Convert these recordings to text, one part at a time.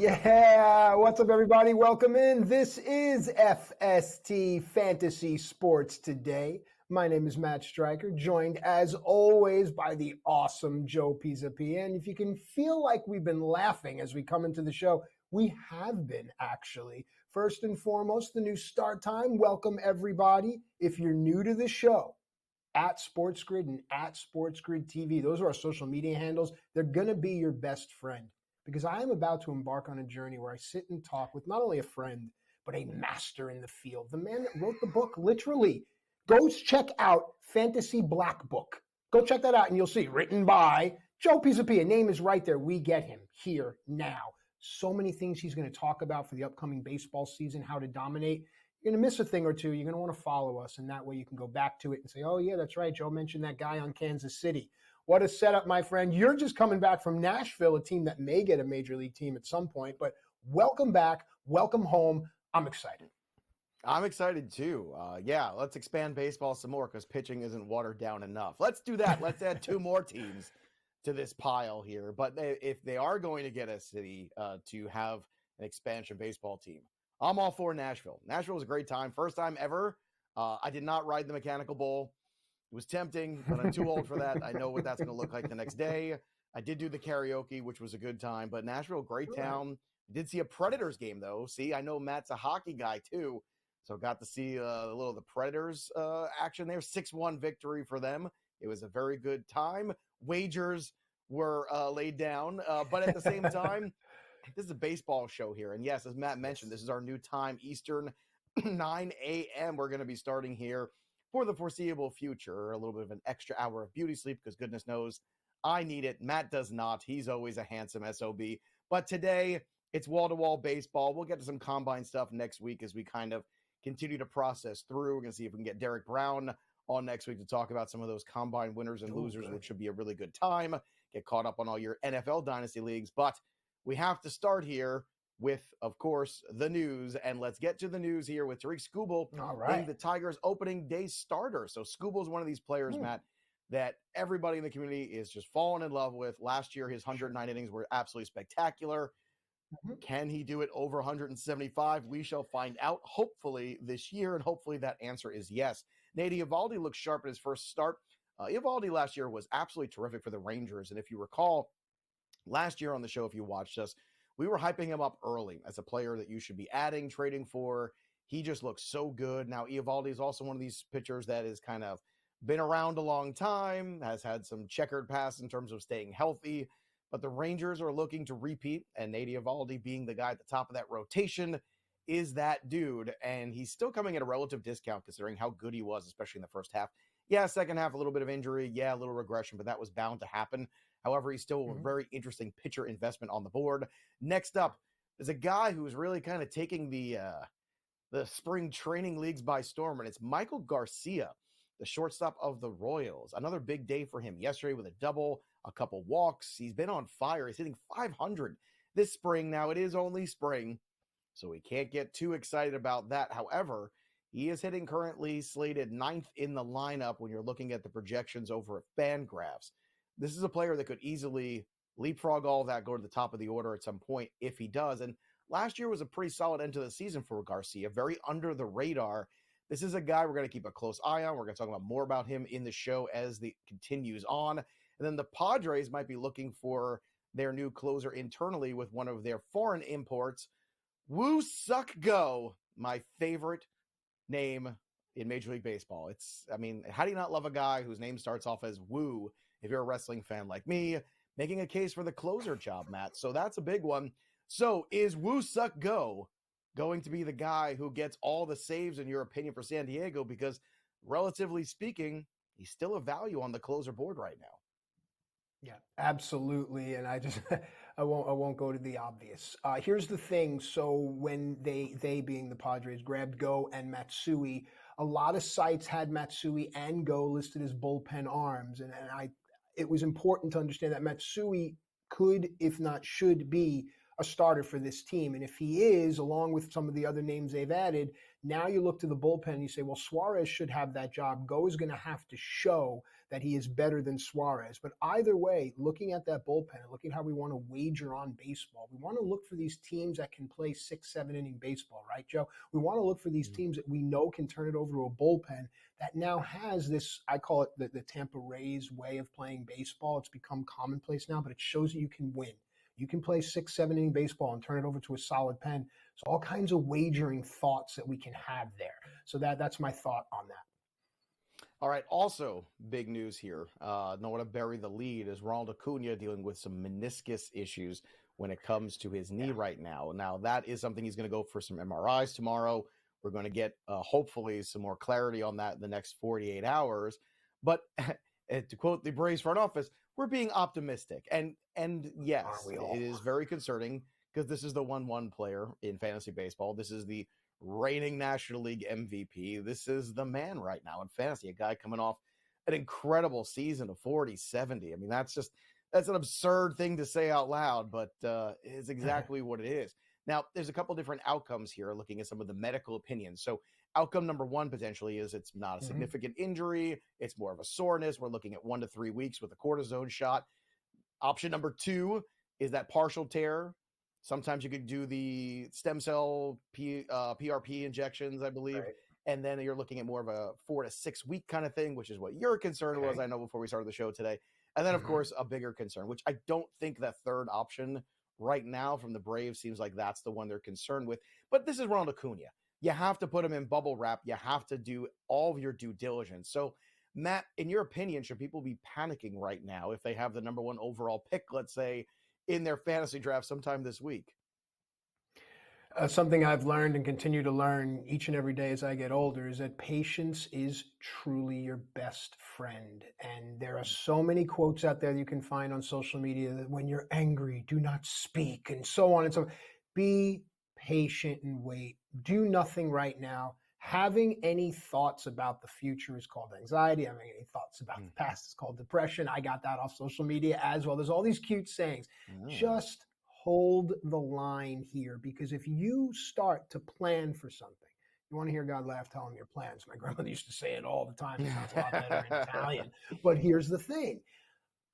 Yeah, what's up, everybody? Welcome in. This is FST Fantasy Sports Today. My name is Matt Striker, joined as always by the awesome Joe Pisapia. And if you can feel like we've been laughing as we come into the show, we have been actually. First and foremost, the new start time. Welcome, everybody. If you're new to the show, at SportsGrid and at SportsGrid TV, those are our social media handles. They're going to be your best friend, because I am about to embark on a journey where I sit and talk with not only a friend, but a master in the field. The man that wrote the book, literally. Go check out Fantasy Black Book. Go check that out and you'll see, written by Joe Pisapia. Name is right there. We get him here now. So many things he's going to talk about for the upcoming baseball season, how to dominate. You're going to miss a thing or two. You're going to want to follow us, and that way you can go back to it and say, oh, yeah, that's right. Joe mentioned that guy on Kansas City. What a setup, my friend. You're just coming back from Nashville, a team that may get a major league team at some point, but welcome back. Welcome home. I'm excited. I'm excited too. Let's expand baseball some more because pitching isn't watered down enough. Let's do that. Let's add two more teams to this pile here. But if they are going to get a city to have an expansion baseball team, I'm all for Nashville. Nashville was a great time. First time ever. I did not ride the mechanical bull. It was tempting, but I'm too old for that. I know what that's going to look like the next day. I did do the karaoke, which was a good time. But Nashville, great town. Did see a Predators game, though. See, I know Matt's a hockey guy, too. So got to see a little of the Predators action there. 6-1 victory for them. It was a very good time. Wagers were laid down. But at the same time, this is a baseball show here. And yes, as Matt mentioned, this is our new time, Eastern, 9 a.m. We're going to be starting here for the foreseeable future. A little bit of an extra hour of beauty sleep because goodness knows I need it. Matt does not. He's always a handsome SOB. But today, it's wall-to-wall baseball. We'll get to some combine stuff next week as we kind of continue to process through. We're going to see if we can get Derek Brown on next week to talk about some of those combine winners and losers, which should be a really good time. Get caught up on all your NFL dynasty leagues. But we have to start here with, of course, the news. And let's get to the news here with Tariq Skubal being the Tigers opening day starter. So Skubal is one of these players, Matt, that everybody in the community is just falling in love with. Last year, his 109 innings were absolutely spectacular. Can he do it over 175? We shall find out, hopefully, this year, and hopefully that answer is yes. Nate Eovaldi looks sharp at his first start. Eovaldi last year was absolutely terrific for the Rangers, and if you recall, last year on the show, if you watched us, we were hyping him up early as a player that you should be adding, trading for. He just looks so good. Now, Eovaldi is also one of these pitchers that has kind of been around a long time, has had some checkered past in terms of staying healthy, but the Rangers are looking to repeat, and Nate Eovaldi, being the guy at the top of that rotation, is that dude, and he's still coming at a relative discount considering how good he was, especially in the first half. Yeah, second half, a little bit of injury. Yeah, a little regression, but that was bound to happen. However, he's still a very interesting pitcher investment on the board. Next up is a guy who's really kind of taking the spring training leagues by storm, and it's Michael Garcia, the shortstop of the Royals. Another big day for him yesterday with a double, a couple walks. He's been on fire. He's hitting 500 this spring. Now, it is only spring, so we can't get too excited about that. However, he is hitting currently slated 9th in the lineup when you're looking at the projections over at Fangraphs. This is a player that could easily leapfrog all that, go to the top of the order at some point if he does. And last year was a pretty solid end to the season for Garcia, very under the radar. This is a guy we're going to keep a close eye on. We're going to talk about more about him in the show as it continues on. And then the Padres might be looking for their new closer internally with one of their foreign imports, Woo Suk Go, my favorite name in Major League Baseball. How do you not love a guy whose name starts off as Woo if you're a wrestling fan like me, making a case for the closer job, Matt? So that's a big one. So is Woo Suk Go going to be the guy who gets all the saves, in your opinion, for San Diego? Because relatively speaking, he's still a value on the closer board right now. Yeah, absolutely. And I won't go to the obvious. Here's the thing. So when they being the Padres grabbed Go and Matsui, a lot of sites had Matsui and Go listed as bullpen arms. And it was important to understand that Matsui could, if not should, be a starter for this team. And if he is, along with some of the other names they've added, Now you look to the bullpen and you say, well, Suarez should have that job. Go is going to have to show that he is better than Suarez. But either way, looking at that bullpen and looking at how we want to wager on baseball, we want to look for these teams that can play 6-7 inning baseball, right, Joe? We want to look for these teams that we know can turn it over to a bullpen that now has this, I call it the Tampa Rays way of playing baseball. It's become commonplace now, but it shows that you can win. You can play 6-7 inning baseball and turn it over to a solid pen. So all kinds of wagering thoughts that we can have there. So that's my thought on that. All right. Also, big news here. Don't want to bury the lead, is Ronald Acuna dealing with some meniscus issues when it comes to his knee right now. Now, that is something he's going to go for some MRIs tomorrow. We're going to get, hopefully, some more clarity on that in the next 48 hours. But to quote the Braves front office, we're being optimistic. And yes, it is very concerning because this is the 1-1 player in fantasy baseball. This is the reigning National League MVP. This is the man right now in fantasy, a guy coming off an incredible season of 40-70. I mean, that's an absurd thing to say out loud, but it's exactly what it is. Now, there's a couple different outcomes here looking at some of the medical opinions. So outcome number one potentially is it's not a significant injury. It's more of a soreness. We're looking at 1 to 3 weeks with a cortisone shot. Option number two is that partial tear. Sometimes you could do the stem cell PRP injections, I believe. Right. And then you're looking at more of a 4 to 6 week kind of thing, which is what your concern was, I know, before we started the show today. And then, of course, a bigger concern, which I don't think that third option right now from the Braves seems like that's the one they're concerned with. But this is Ronald Acuna. You have to put him in bubble wrap. You have to do all of your due diligence. So, Matt, in your opinion, should people be panicking right now if they have the number 1 overall pick, let's say, in their fantasy draft sometime this week? Something I've learned and continue to learn each and every day as I get older is that patience is truly your best friend. And there are so many quotes out there that you can find on social media that when you're angry, do not speak, and so on and so on. Be patient and wait. Do nothing right now. Having any thoughts about the future is called anxiety. Having any thoughts about the past is called depression. I got that off social media as well. There's all these cute sayings. Just hold the line here, because if you start to plan for something, you want to hear God laugh, tell him your plans. My grandmother used to say it all the time. It sounds a lot better in Italian. But here's the thing.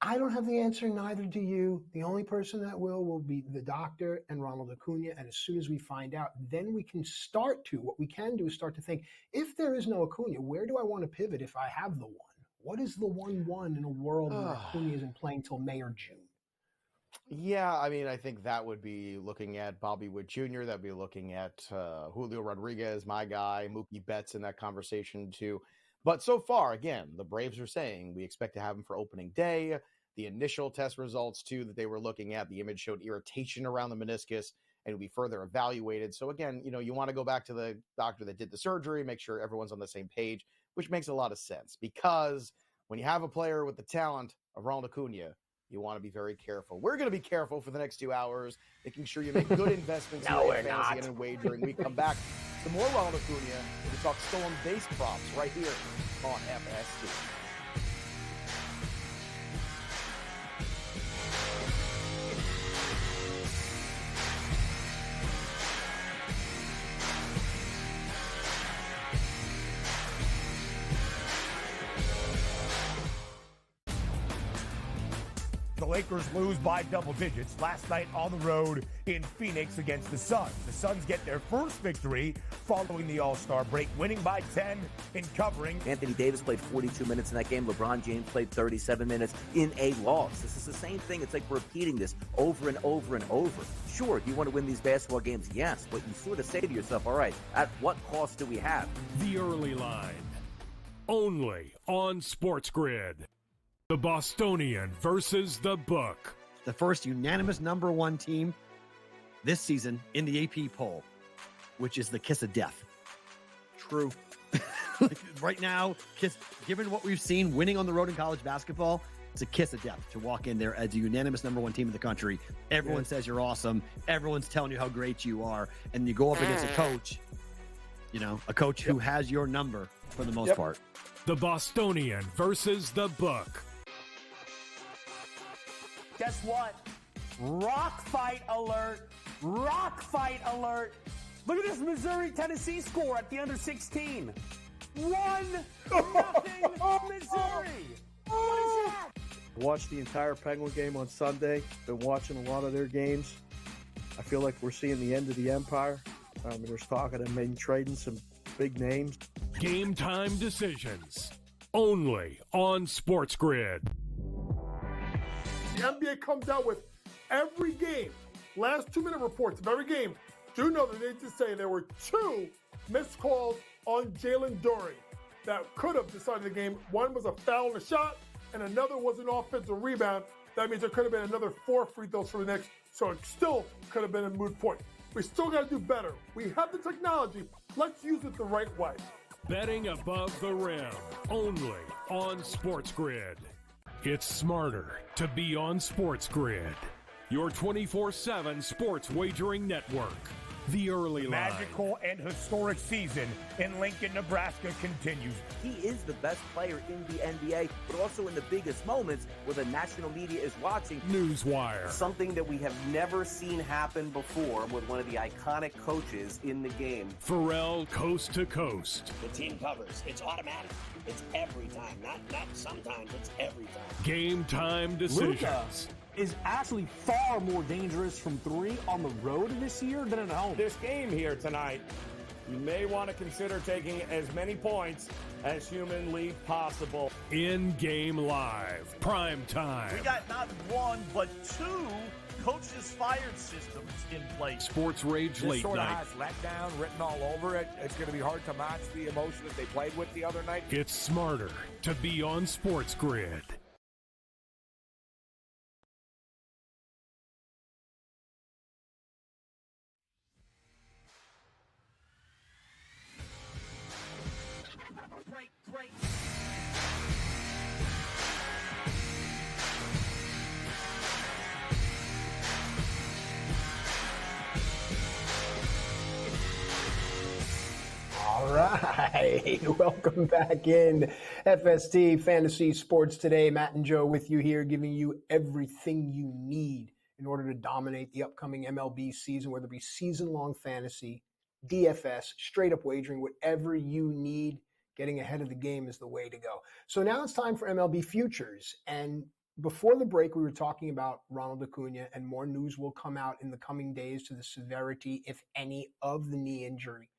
I don't have the answer, neither do you. The only person that will be the doctor and Ronald Acuna. And as soon as we find out, then we can start to, what we can do is start to think, if there is no Acuna, where do I want to pivot if I have the one? What is the 1-1 in a world where Acuna isn't playing till May or June? Yeah, I mean, I think that would be looking at Bobby Witt Jr., that would be looking at Julio Rodriguez, my guy, Mookie Betts in that conversation too. But so far, again, the Braves are saying we expect to have him for opening day. The initial test results too that they were looking at, the image showed irritation around the meniscus and will be further evaluated. So again, you want to go back to the doctor that did the surgery, make sure everyone's on the same page, which makes a lot of sense, because when you have a player with the talent of Ronald Acuna, you want to be very careful. We're going to be careful for the next 2 hours, making sure you make good investments in fantasy and in wagering. We come back to more Ronald Acuna. We talk stolen base props right here on FST. The Lakers lose by double digits last night on the road in Phoenix against the Suns. The Suns get their first victory following the All-Star break, winning by 10 and covering. Anthony Davis played 42 minutes in that game. LeBron James played 37 minutes in a loss. This is the same thing. It's like repeating this over and over and over. Sure, you want to win these basketball games? Yes, but you sort of say to yourself, all right, at what cost do we have? The Early Line, only on SportsGrid. The Bostonian versus the Book. The first unanimous number 1 team this season in the AP poll, which is the kiss of death. True. Right now, given what we've seen winning on the road in college basketball, it's a kiss of death to walk in there as a unanimous number 1 team in the country. Everyone says you're awesome. Everyone's telling you how great you are. And you go up against a coach, who has your number for the most part. The Bostonian versus the Book. Guess what? Rock fight alert. Rock fight alert. Look at this Missouri-Tennessee score at the under 16. 1-0 Missouri. What is that? Watched the entire Penguin game on Sunday. Been watching a lot of their games. I feel like we're seeing the end of the Empire. There's talk of them maybe trading some big names. Game time decisions. Only on SportsGrid. The NBA comes out with every game, last 2-minute reports of every game. Do know that they just say there were 2 missed calls on Jalen Duren that could have decided the game. One was a foul on a shot, and another was an offensive rebound. That means there could have been another 4 free throws for the Knicks, so it still could have been a moot point. We still got to do better. We have the technology. Let's use it the right way. Betting above the rim. Only on SportsGrid. It's smarter to be on SportsGrid. Your 24/7 sports wagering network. The early line. Magical and historic season in Lincoln, Nebraska continues. He is the best player in the NBA, but also in the biggest moments where the national media is watching. Newswire. Something that we have never seen happen before with one of the iconic coaches in the game. Pharrell Coast to Coast. The team covers. It's automatic. It's every time. Not sometimes. It's every time. Game time decisions. Luka is actually far more dangerous from 3 on the road this year than at home. This game here tonight, you may want to consider taking as many points as humanly possible. In-game live. Prime time. We got not 1, but 2 coaches fired systems in place. Sports Rage This Late sort of Night. has letdown written all over it. It's going to be hard to match the emotion that they played with the other night. It's smarter to be on SportsGrid. Break. All right, welcome back in FST Fantasy Sports Today. Matt and Joe with you here, giving you everything you need in order to dominate the upcoming MLB season, whether it be season-long fantasy, DFS, straight-up wagering, whatever you need. Getting ahead of the game is the way to go. So now it's time for MLB futures. And before the break, we were talking about Ronald Acuna, and more news will come out in the coming days to the severity, if any, of the knee injury.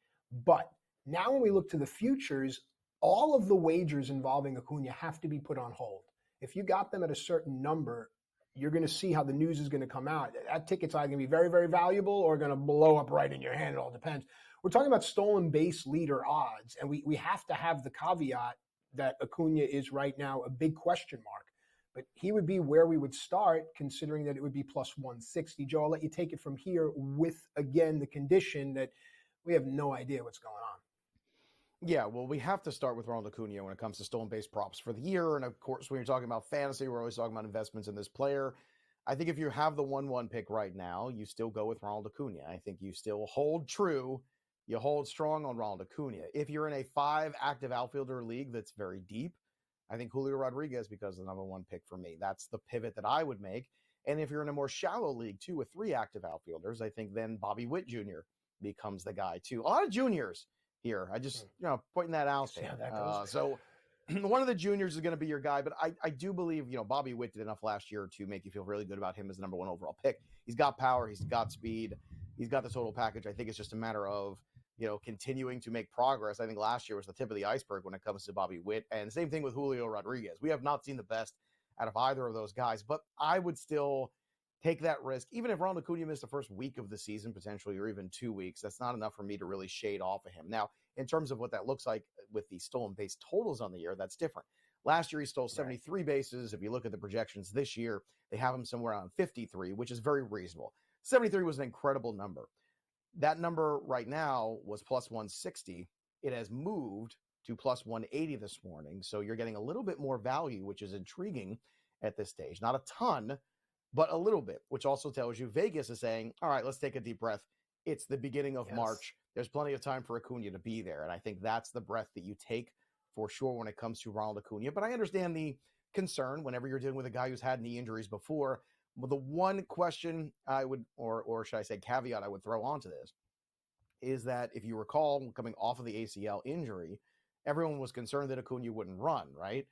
But now when we look to the futures, all of the wagers involving Acuna have to be put on hold. If you got them at a certain number, you're going to see how the news is going to come out. That ticket's either going to be very, very valuable or going to blow up right in your hand. It all depends. We're talking about stolen base leader odds, and we have to have the caveat that Acuna is right now a big question mark. But he would be where we would start, considering that it would be plus 160. Joe, I'll let you take it from here with, again, the condition that we have no idea what's going on. Yeah, well, we have to start with Ronald Acuna when it comes to stolen base props for the year. And of course, when you're talking about fantasy, we're always talking about investments in this player. I think if you have the 1-1 pick right now, you still go with Ronald Acuna. I think you still hold true. You hold strong on Ronald Acuna. If you're in a 5 active outfielder league that's very deep, I think Julio Rodriguez becomes the number 1 pick for me. That's the pivot that I would make. And if you're in a more shallow league too, with 3 active outfielders, I think then Bobby Witt Jr. becomes the guy too. A lot of juniors here. I just, pointing that out there. So one of the juniors is going to be your guy, but I do believe, Bobby Witt did enough last year to make you feel really good about him as the number 1 overall pick. He's got power. He's got speed. He's got the total package. I think it's just a matter of, continuing to make progress. I think last year was the tip of the iceberg when it comes to Bobby Witt. And same thing with Julio Rodriguez. We have not seen the best out of either of those guys, but I would still take that risk. Even if Ronald Acuna missed the first week of the season, potentially, or even 2 weeks, that's not enough for me to really shade off of him. Now, in terms of what that looks like with the stolen base totals on the year, that's different. Last year, he stole 73 bases. If you look at the projections this year, they have him somewhere around 53, which is very reasonable. 73 was an incredible number. That number right now was plus 160. It has moved to plus 180 this morning. So you're getting a little bit more value, which is intriguing at this stage. Not a ton, but a little bit, which also tells you Vegas is saying, all right, let's take a deep breath. It's the beginning of March. There's plenty of time for Acuna to be there. And I think that's the breath that you take for sure when it comes to Ronald Acuna. But I understand the concern whenever you're dealing with a guy who's had knee injuries before. Well, the one question I would, or should I say caveat I would throw onto this, is that if you recall, coming off of the ACL injury, everyone was concerned that Acuna wouldn't run, right?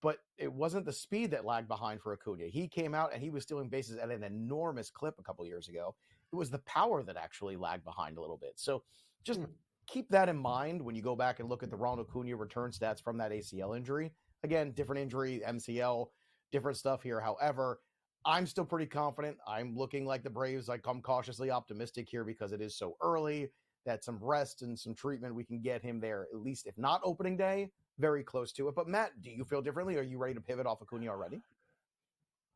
But it wasn't the speed that lagged behind for Acuna. He came out and he was stealing bases at an enormous clip a couple years ago. It was the power that actually lagged behind a little bit. So just keep that in mind when you go back and look at the Ronald Acuna return stats from that ACL injury. Again, different injury, MCL, different stuff here. However, I'm still pretty confident. I'm looking like the Braves. Like, I'm cautiously optimistic here because it is so early that some rest and some treatment, we can get him there, at least if not opening day, very close to it. But Matt, do you feel differently? Are you ready to pivot off Acuna already?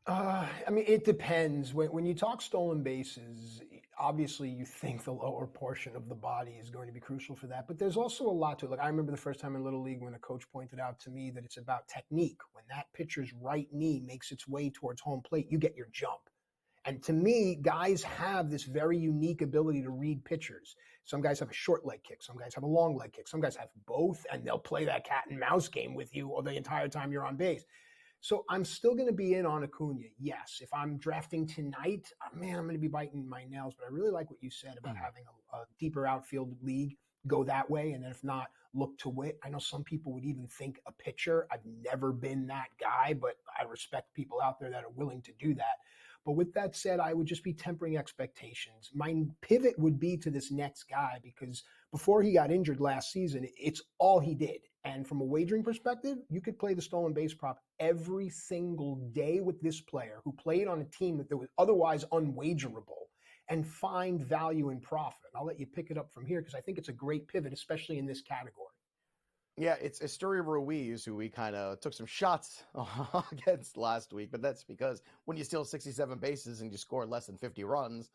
I mean, it depends. When you talk stolen bases, obviously you think the lower portion of the body is going to be crucial for that. But there's also a lot to it. Like, I remember the first time in Little League when a coach pointed out to me that it's about technique. When that pitcher's right knee makes its way towards home plate, you get your jump. And to me, guys have this very unique ability to read pitchers. Some guys have a short leg kick. Some guys have a long leg kick. Some guys have both, and they'll play that cat and mouse game with you the entire time you're on base. So I'm still going to be in on Acuna. Yes, if I'm drafting tonight, man, I'm going to be biting my nails. But I really like what you said about having a deeper outfield league, go that way. And then if not, look to Witt. I know some people would even think a pitcher. I've never been that guy, but I respect people out there that are willing to do that. But with that said, I would just be tempering expectations. My pivot would be to this next guy because before he got injured last season, it's all he did. And from a wagering perspective, you could play the stolen base prop every single day with this player who played on a team that was otherwise unwagerable and find value and profit. And I'll let you pick it up from here because I think it's a great pivot, especially in this category. Yeah, it's Esteury Ruiz, who we kind of took some shots against last week, but that's because when you steal 67 bases and you score less than 50 runs,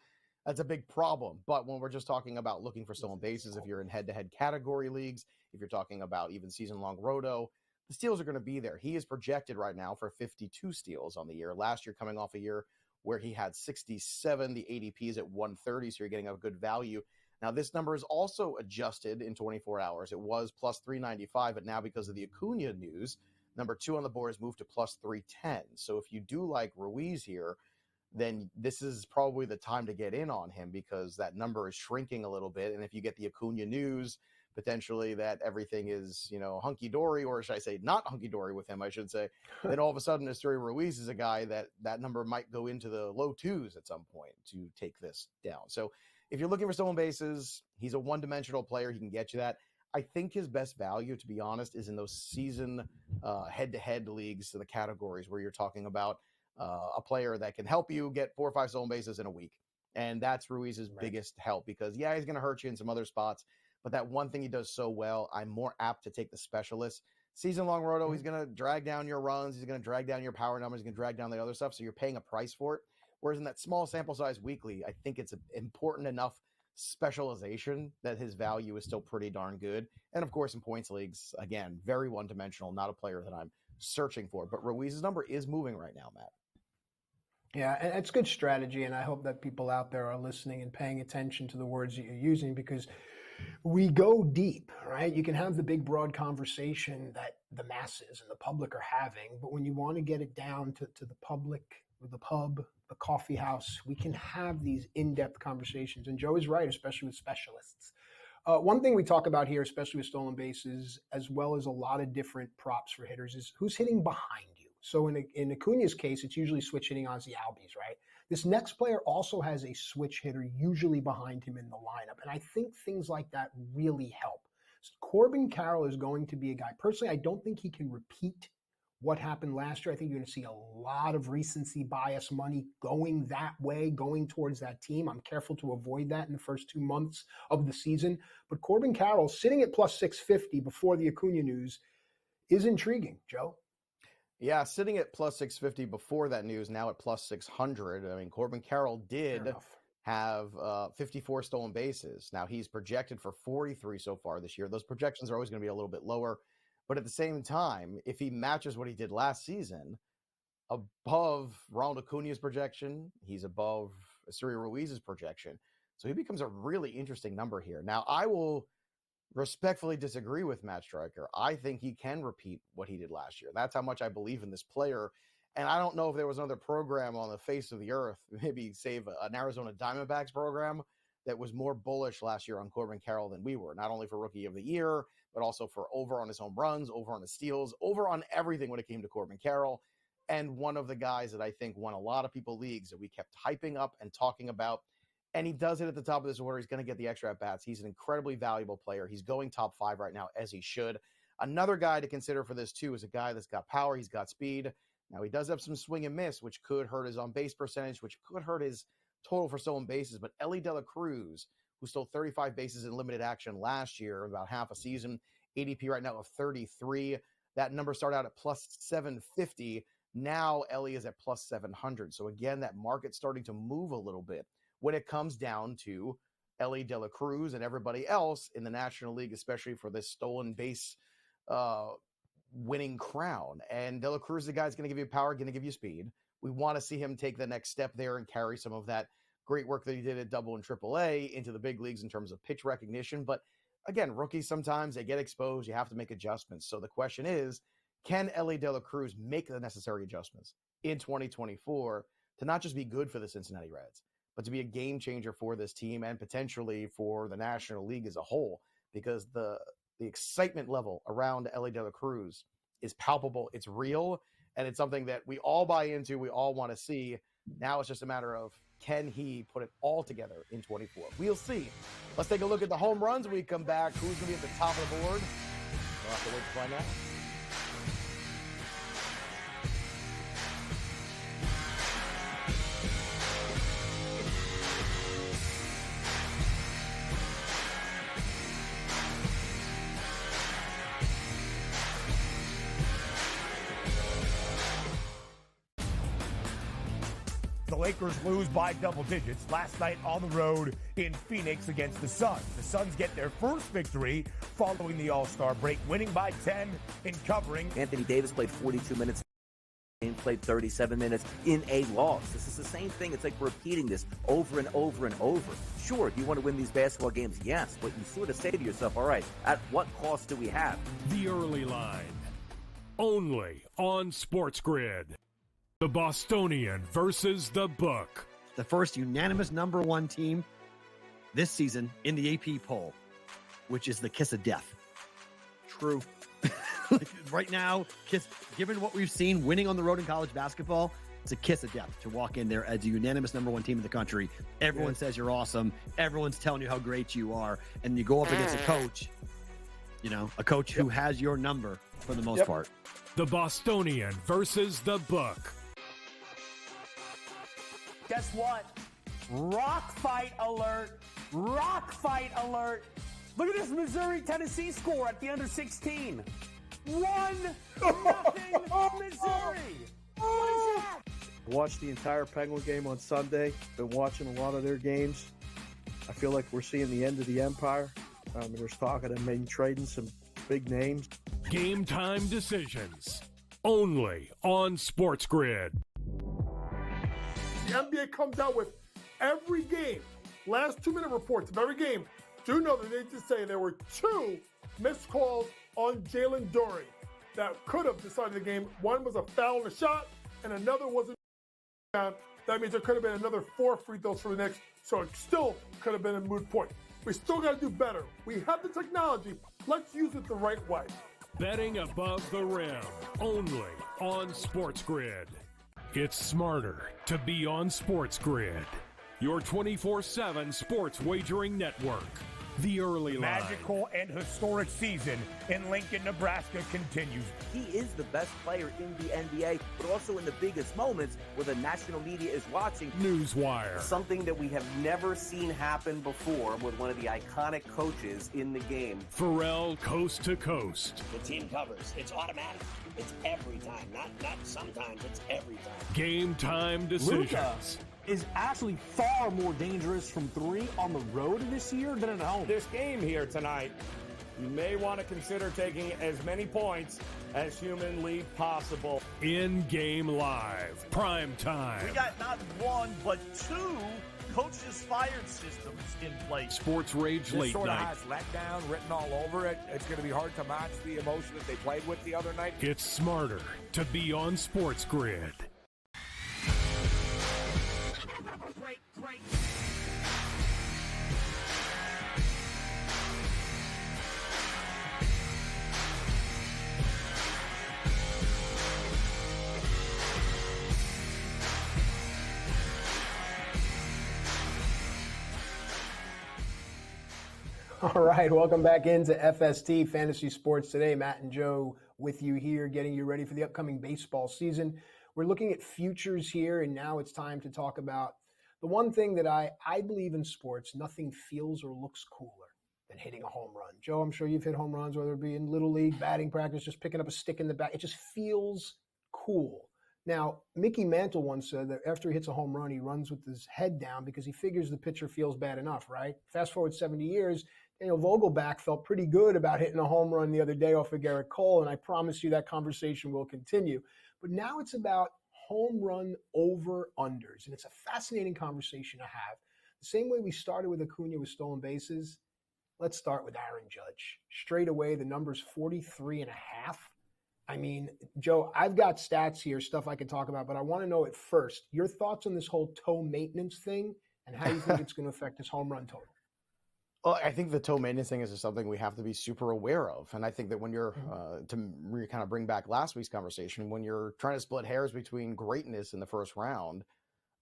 that's a big problem. But when we're just talking about looking for stolen bases, if you're in head-to-head category leagues, if you're talking about even season-long roto, the steals are going to be there. He is projected right now for 52 steals on the year. Last year, coming off a year where he had 67, the ADP is at 130, so you're getting a good value. Now, this number is also adjusted in 24 hours. It was plus 395, but now because of the Acuna news, number 2 on the board has moved to plus 310. So if you do like Ruiz here, then this is probably the time to get in on him because that number is shrinking a little bit. And if you get the Acuna news, potentially that everything is, hunky-dory, or should I say not hunky-dory with him, I should say, then all of a sudden Esteury Ruiz is a guy that number might go into the low 2s at some point to take this down. So if you're looking for stolen bases, he's a one-dimensional player. He can get you that. I think his best value, to be honest, is in those season head-to-head leagues, so the categories where you're talking about a player that can help you get 4 or 5 stolen bases in a week. And that's Ruiz's biggest help because, he's going to hurt you in some other spots. But that one thing he does so well, I'm more apt to take the specialist. Season-long roto, he's going to drag down your runs. He's going to drag down your power numbers. He's going to drag down the other stuff. So you're paying a price for it. Whereas in that small sample size weekly, I think it's important enough specialization that his value is still pretty darn good. And of course, in points leagues, again, very one-dimensional, not a player that I'm searching for. But Ruiz's number is moving right now, Matt. Yeah, and it's good strategy, and I hope that people out there are listening and paying attention to the words that you're using because we go deep, right? You can have the big, broad conversation that the masses and the public are having, but when you want to get it down to the public, the pub, the coffee house, we can have these in-depth conversations. And Joe is right, especially with specialists. One thing we talk about here, especially with stolen bases, as well as a lot of different props for hitters, is who's hitting behind you. So in Acuna's case, it's usually switch hitting Ozzy Albies, right? This next player also has a switch hitter usually behind him in the lineup. And I think things like that really help. So Corbin Carroll is going to be a guy. Personally, I don't think he can repeat what happened last year. I think you're going to see a lot of recency bias money going that way, going towards that team. I'm careful to avoid that in the first 2 months of the season. But Corbin Carroll sitting at plus 650 before the Acuna news is intriguing, Joe. Yeah, sitting at plus 650 before that news, now at plus 600. I mean, Corbin Carroll did have 54 stolen bases. Now he's projected for 43 so far this year. Those projections are always going to be a little bit lower. But at the same time, if he matches what he did last season, above Ronald Acuna's projection, he's above Esteury Ruiz's projection. So he becomes a really interesting number here. Now, I will respectfully disagree with Matt Striker. I think he can repeat what he did last year. That's how much I believe in this player. And I don't know if there was another program on the face of the earth, maybe save an Arizona Diamondbacks program, that was more bullish last year on Corbin Carroll than we were, not only for Rookie of the Year, but also for over on his home runs, over on his steals, over on everything when it came to Corbin Carroll. And one of the guys that I think won a lot of people leagues that we kept hyping up and talking about. And he does it at the top of this order. He's going to get the extra at-bats. He's an incredibly valuable player. He's going top 5 right now, as he should. Another guy to consider for this, too, is a guy that's got power. He's got speed. Now, he does have some swing and miss, which could hurt his on-base percentage, which could hurt his total for stolen bases. But Elly De La Cruz, who stole 35 bases in limited action last year, about half a season, ADP right now of 33. That number started out at plus 750. Now Elly is at plus 700. So again, that market's starting to move a little bit when it comes down to Elly De La Cruz and everybody else in the National League, especially for this stolen base winning crown. And De La Cruz is the guy that's going to give you power, going to give you speed. We want to see him take the next step there and carry some of that great work that he did at Double and Triple A into the big leagues in terms of pitch recognition. But again, rookies, sometimes they get exposed. You have to make adjustments. So the question is, can Elly De La Cruz make the necessary adjustments in 2024 to not just be good for the Cincinnati Reds, but to be a game changer for this team and potentially for the National League as a whole? Because the excitement level around Elly De La Cruz is palpable. It's real. And it's something that we all buy into. We all want to see. Now it's just a matter of, can he put it all together in 24? We'll see. Let's take a look at the home runs when we come back. Who's going to be at the top of the board? We'll have to wait to find out. The Lakers lose by double digits last night on the road in Phoenix against the Suns. The Suns get their first victory following the All-Star break, winning by 10 in covering. Anthony Davis played 42 minutes. Played 37 minutes in a loss. This is the same thing. It's like repeating this over and over and over. Sure, do you want to win these basketball games? Yes, but you sort of say to yourself, all right, at what cost do we have? The Early Line, only on SportsGrid. The Bostonian versus the Book. The first unanimous number 1 team this season in the AP poll, which is the kiss of death. True. Right now, given what we've seen winning on the road in college basketball, it's a kiss of death to walk in there as a unanimous number 1 team in the country. Everyone says you're awesome. Everyone's telling you how great you are. And you go up against a coach, who has your number for the most part. The Bostonian versus the Book. Guess what? Rock fight alert. Rock fight alert. Look at this Missouri-Tennessee score at the under 16. 1-0 Missouri. What is that? Watched the entire Penguin game on Sunday. Been watching a lot of their games. I feel like we're seeing the end of the empire. There's talk of them maybe trading some big names. Game time decisions. Only on SportsGrid. The NBA comes out with every game, last 2-minute reports of every game. Do know that they just say there were 2 missed calls on Jalen Duren that could have decided the game. One was a foul and a shot, and another was a down. That means there could have been another 4 free throws for the Knicks, so it still could have been a moot point. We still got to do better. We have the technology. Let's use it the right way. Betting above the rim, only on SportsGrid. It's smarter to be on SportsGrid, your 24/7 sports wagering network. The Early Line. Magical and historic season in Lincoln, Nebraska continues. He is the best player in the NBA, but also in the biggest moments where the national media is watching. Newswire. Something that we have never seen happen before with one of the iconic coaches in the game. Pharrell Coast to Coast. The team covers. It's automatic. It's every time. Not sometimes. It's every time. Game time decisions. Luka is actually far more dangerous from 3 on the road this year than at home. This game here tonight, you may want to consider taking as many points as humanly possible. In-game live, prime time. We got not 1, but 2 coaches fired systems in place. Sports Rage This Late sort Night. of has letdown written all over it. It's going to be hard to match the emotion that they played with the other night. It's smarter to be on SportsGrid. All right, welcome back into FST Fantasy Sports Today. Matt and Joe with you here, getting you ready for the upcoming baseball season. We're looking at futures here, and now it's time to talk about the one thing that I believe in sports. Nothing feels or looks cooler than hitting a home run. Joe, I'm sure you've hit home runs, whether it be in Little League, batting practice, just picking up a stick in the bat. It just feels cool. Now, Mickey Mantle once said that after he hits a home run, he runs with his head down because he figures the pitcher feels bad enough, right? Fast forward 70 years, Daniel Vogelbach felt pretty good about hitting a home run the other day off of Garrett Cole, and I promise you that conversation will continue. But now it's about home run over-unders, and it's a fascinating conversation to have. The same way we started with Acuna with stolen bases, let's start with Aaron Judge. Straight away, the number's 43.5. I mean, Joe, I've got stats here, stuff I can talk about, but I want to know at first, your thoughts on this whole toe maintenance thing and how you think it's going to affect his home run total. Well, I think the toe maintenance thing is just something we have to be super aware of. And I think that when you're, kind of bring back last week's conversation, when you're trying to split hairs between greatness in the first round,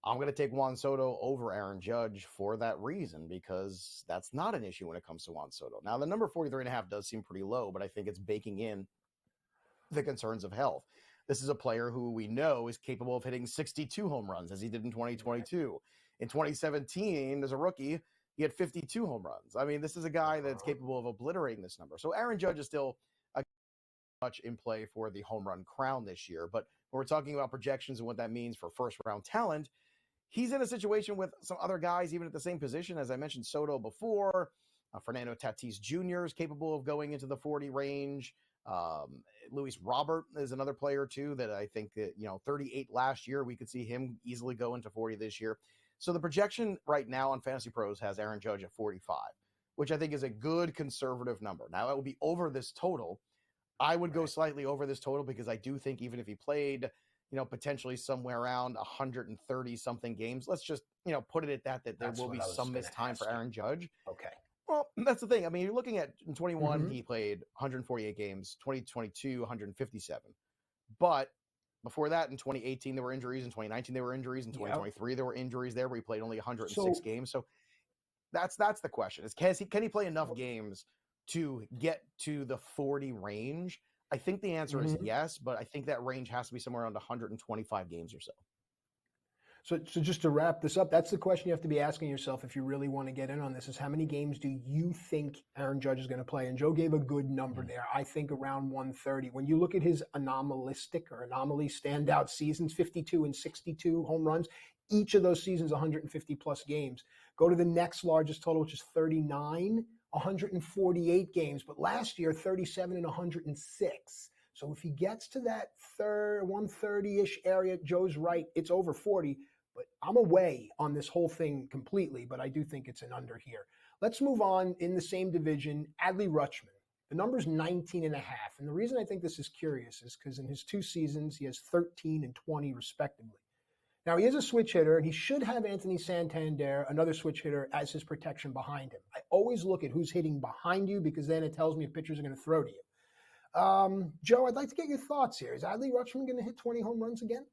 I'm going to take Juan Soto over Aaron Judge for that reason, because that's not an issue when it comes to Juan Soto. Now, the number 43.5 does seem pretty low, but I think it's baking in the concerns of health. This is a player who we know is capable of hitting 62 home runs, as he did in 2022. In 2017, as a rookie, he had 52 home runs. I mean, this is a guy that's capable of obliterating this number. So Aaron Judge is still much in play for the home run crown this year. But when we're talking about projections and what that means for first-round talent, he's in a situation with some other guys, even at the same position. As I mentioned, Soto before, Fernando Tatis Jr. is capable of going into the 40 range. Luis Robert is another player too that I think that, 38 last year, we could see him easily go into 40 this year. So the projection right now on Fantasy Pros has Aaron Judge at 45, which I think is a good conservative number. Now it will be over this total. I would go slightly over this total because I do think even if he played, potentially somewhere around 130 something games, let's just, put it at that there will be some missed time for Aaron Judge. Okay. Well, that's the thing. I mean, you're looking at in 21, he played 148 games, 2022, 157. But before that, in 2018, there were injuries. In 2019, there were injuries. In 2023, there were injuries there where he played only 106 games. So that's the question. Is can he play enough games to get to the 40 range? I think the answer is yes, but I think that range has to be somewhere around 125 games or so. So just to wrap this up, that's the question you have to be asking yourself if you really want to get in on this, is how many games do you think Aaron Judge is going to play? And Joe gave a good number there. I think around 130. When you look at his anomaly standout seasons, 52 and 62 home runs, each of those seasons 150 plus games. Go to the next largest total, which is 39, 148 games. But last year, 37 and 106. So if he gets to that 130-ish area, Joe's right, it's over 40. But I'm away on this whole thing completely, but I do think it's an under here. Let's move on in the same division. Adley Rutschman. The number's 19.5. And the reason I think this is curious is because in his 2 seasons, he has 13 and 20 respectively. Now, he is a switch hitter, and he should have Anthony Santander, another switch hitter, as his protection behind him. I always look at who's hitting behind you because then it tells me if pitchers are going to throw to you. Joe, I'd like to get your thoughts here. Is Adley Rutschman going to hit 20 home runs again?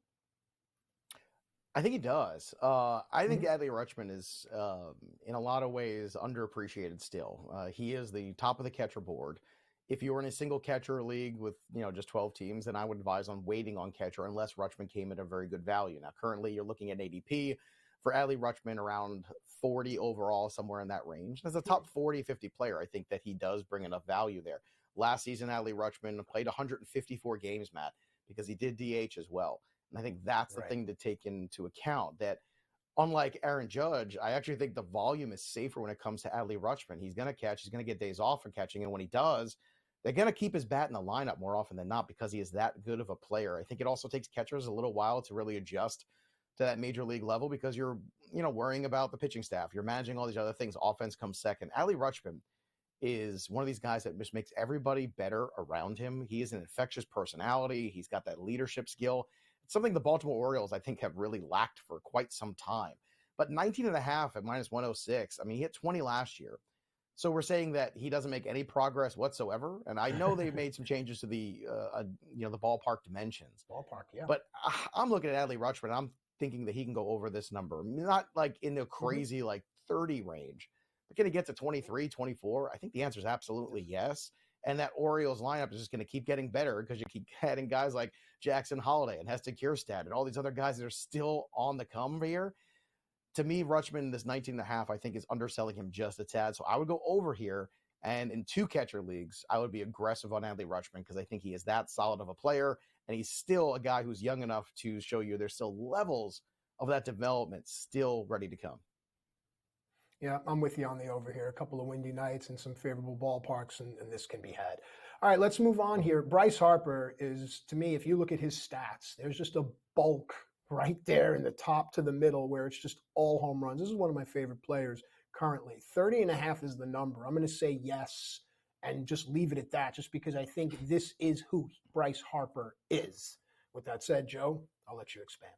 I think he does. I think Adley Rutschman is, in a lot of ways, underappreciated still. He is the top of the catcher board. If you were in a single catcher league with, just 12 teams, then I would advise on waiting on catcher unless Rutschman came at a very good value. Now, currently, you're looking at ADP for Adley Rutschman around 40 overall, somewhere in that range. As a top 40, 50 player, I think that he does bring enough value there. Last season, Adley Rutschman played 154 games, Matt, because he did DH as well. And I think that's the thing to take into account, that unlike Aaron Judge, I actually think the volume is safer when it comes to Adley Rutschman. He's going to catch. He's going to get days off from catching. And when he does, they're going to keep his bat in the lineup more often than not because he is that good of a player. I think it also takes catchers a little while to really adjust to that major league level because you're, worrying about the pitching staff. You're managing all these other things. Offense comes second. Adley Rutschman is one of these guys that just makes everybody better around him. He is an infectious personality. He's got that leadership skill. It's something the Baltimore Orioles, I think, have really lacked for quite some time. But 19.5 at minus 106, I mean, he hit 20 last year. So we're saying that he doesn't make any progress whatsoever. And I know they've made some changes to the ballpark dimensions. But I'm looking at Adley Rutschman, and I'm thinking that he can go over this number. Not like in the crazy 30 range, Can he get to 23, 24? I think the answer is absolutely yes. And that Orioles lineup is just going to keep getting better because you keep adding guys like Jackson Holiday and Heston Kjerstad and all these other guys that are still on the come here. To me, Rutschman, this 19.5, I think is underselling him just a tad. So I would go over here. And in 2 catcher leagues, I would be aggressive on Adley Rutschman because I think he is that solid of a player. And he's still a guy who's young enough to show you there's still levels of that development still ready to come. Yeah, I'm with you on the over here. A couple of windy nights and some favorable ballparks, and this can be had. All right, let's move on here. Bryce Harper is, to me, if you look at his stats, there's just a bulk right there in the top to the middle where it's just all home runs. This is one of my favorite players currently. 30.5 is the number. I'm going to say yes and just leave it at that, just because I think this is who Bryce Harper is. With that said, Joe, I'll let you expand.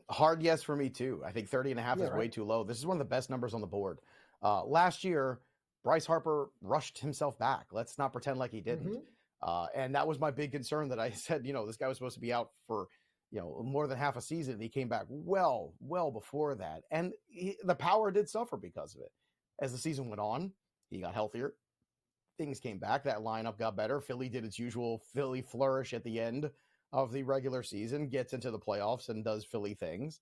Hard yes for me too. I think 30.5 is way too low. This is one of the best numbers on the board. Last year, Bryce Harper rushed himself back. Let's not pretend like he didn't. And that was my big concern that I said, this guy was supposed to be out for, more than half a season. And he came back well before that. And the power did suffer because of it. As the season went on, he got healthier. Things came back. That lineup got better. Philly did its usual Philly flourish at the end of the regular season, gets into the playoffs and does Philly things.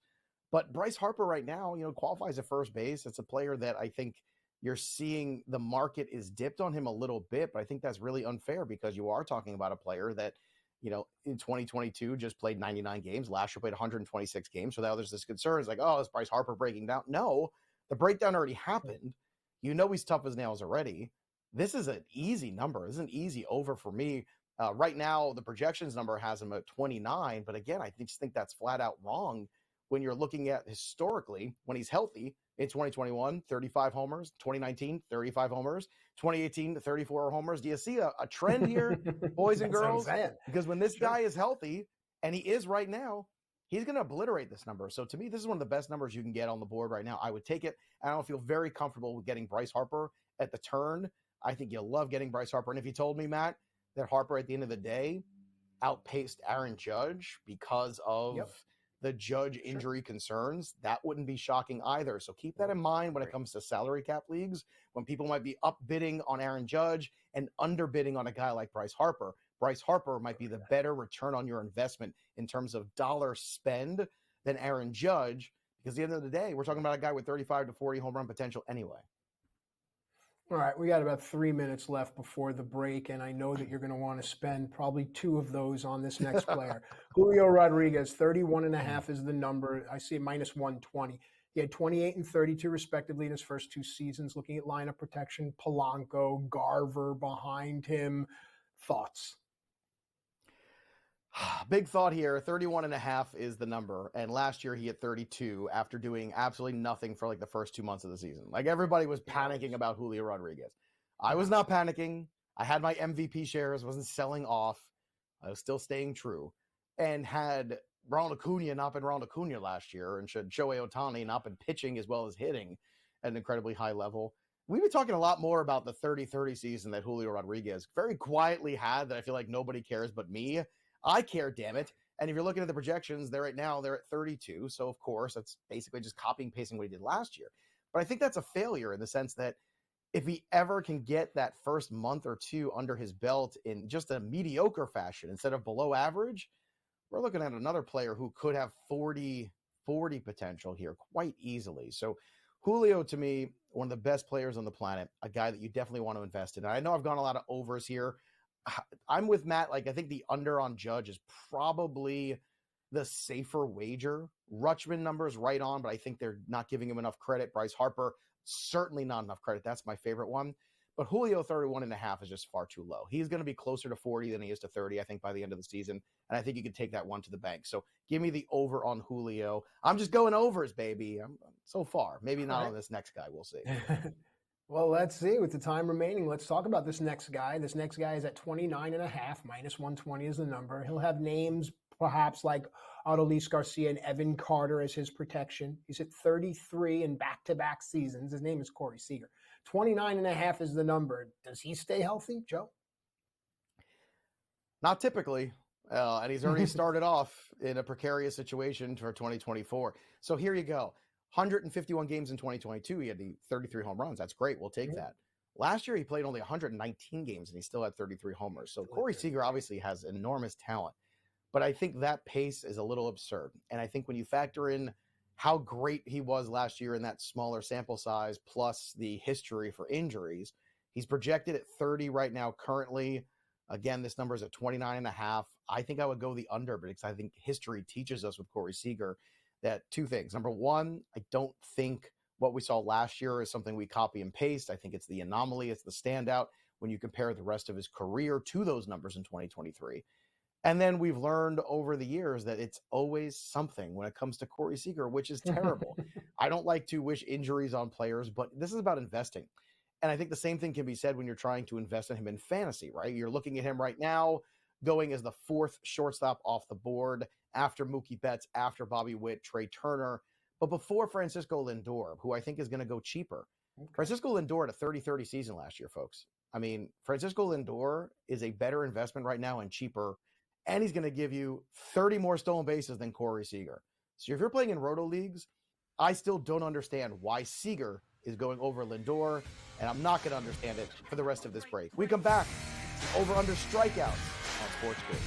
But Bryce Harper right now, qualifies at first base. It's a player that I think you're seeing the market is dipped on him a little bit, but I think that's really unfair because you are talking about a player that, in 2022 just played 99 games. Last year played 126 games. So now there's this concern. It's like, oh, is Bryce Harper breaking down? No, the breakdown already happened. He's tough as nails already. This is an easy number. This is an easy over for me. Right now, the projections number has him at 29. But again, I just think that's flat out wrong when you're looking at historically when he's healthy. In 2021, 35 homers. 2019, 35 homers. 2018, 34 homers. Do you see a trend here, boys and girls? Because when this guy is healthy, and he is right now, he's going to obliterate this number. So to me, this is one of the best numbers you can get on the board right now. I would take it. I don't feel very comfortable with getting Bryce Harper at the turn. I think you'll love getting Bryce Harper. And if you told me, Matt, that Harper at the end of the day outpaced Aaron Judge because of the Judge injury concerns, that wouldn't be shocking either. So keep that in mind when it comes to salary cap leagues, when people might be upbidding on Aaron Judge and underbidding on a guy like Bryce Harper. Bryce Harper might be the better return on your investment in terms of dollar spend than Aaron Judge, because at the end of the day, we're talking about a guy with 35 to 40 home run potential anyway. All right, we got about 3 minutes left before the break, and I know that you're going to want to spend probably 2 of those on this next player. Julio Rodriguez, 31.5 is the number. I see minus 120. He had 28 and 32 respectively in his first 2 seasons. Looking at lineup protection, Polanco, Garver behind him. Thoughts? Big thought here. 31.5 is the number. And last year he hit 32 after doing absolutely nothing for like the first 2 months of the season. Like everybody was panicking about Julio Rodriguez. I was not panicking. I had my MVP shares, wasn't selling off. I was still staying true. And had Ronald Acuna not been Ronald Acuna last year, and should Shohei Ohtani not been pitching as well as hitting at an incredibly high level, we've been talking a lot more about the 30-30 season that Julio Rodriguez very quietly had that I feel like nobody cares but me. I care, damn it. And if you're looking at the projections, they're at 32. So, of course, that's basically just copying and pasting what he did last year. But I think that's a failure in the sense that if he ever can get that first month or 2 under his belt in just a mediocre fashion instead of below average, we're looking at another player who could have 40 potential here quite easily. So Julio, to me, one of the best players on the planet, a guy that you definitely want to invest in. And I know I've gone a lot of overs here. I'm with Matt. Like, I think the under on Judge is probably the safer wager. Rutschman numbers right on, but I think they're not giving him enough credit. Bryce Harper, certainly not enough credit. That's my favorite one. But Julio, 31.5 is just far too low. He's going to be closer to 40 than he is to 30, I think, by the end of the season. And I think you can take that one to the bank. So give me the over on Julio. I'm just going overs, baby. I'm so far. Maybe not on this next guy. We'll see. Well, let's see. With the time remaining, let's talk about this next guy. This next guy is at 29.5. Minus 120 is the number. He'll have names perhaps like Adolis Garcia and Evan Carter as his protection. He's at 33 in back-to-back seasons. His name is Corey Seager. 29.5 is the number. Does he stay healthy, Joe? Not typically. And he's already started off in a precarious situation for 2024. So here you go. 151 games in 2022. He had the 33 home runs. That's great. We'll take that. Last year, he played only 119 games, and he still had 33 homers. So Corey Seager obviously has enormous talent. But I think that pace is a little absurd. And I think when you factor in how great he was last year in that smaller sample size, plus the history for injuries, he's projected at 30 right now currently. Again, this number is at 29.5. I think I would go the under, because I think history teaches us with Corey Seager that two things. Number one, I don't think what we saw last year is something we copy and paste. I think it's the anomaly. It's the standout when you compare the rest of his career to those numbers in 2023. And then we've learned over the years that it's always something when it comes to Corey Seager, which is terrible. I don't like to wish injuries on players, but this is about investing. And I think the same thing can be said when you're trying to invest in him in fantasy, right? You're looking at him right now going as the fourth shortstop off the board after Mookie Betts, after Bobby Witt, Trey Turner, but before Francisco Lindor, who I think is going to go cheaper. Francisco Lindor had a 30-30 season last year, folks. I mean, Francisco Lindor is a better investment right now and cheaper, and he's going to give you 30 more stolen bases than Corey Seager. So if you're playing in roto leagues, I still don't understand why Seager is going over Lindor, and I'm not going to understand it for the rest of this break. We come back over under strikeouts on SportsGrid.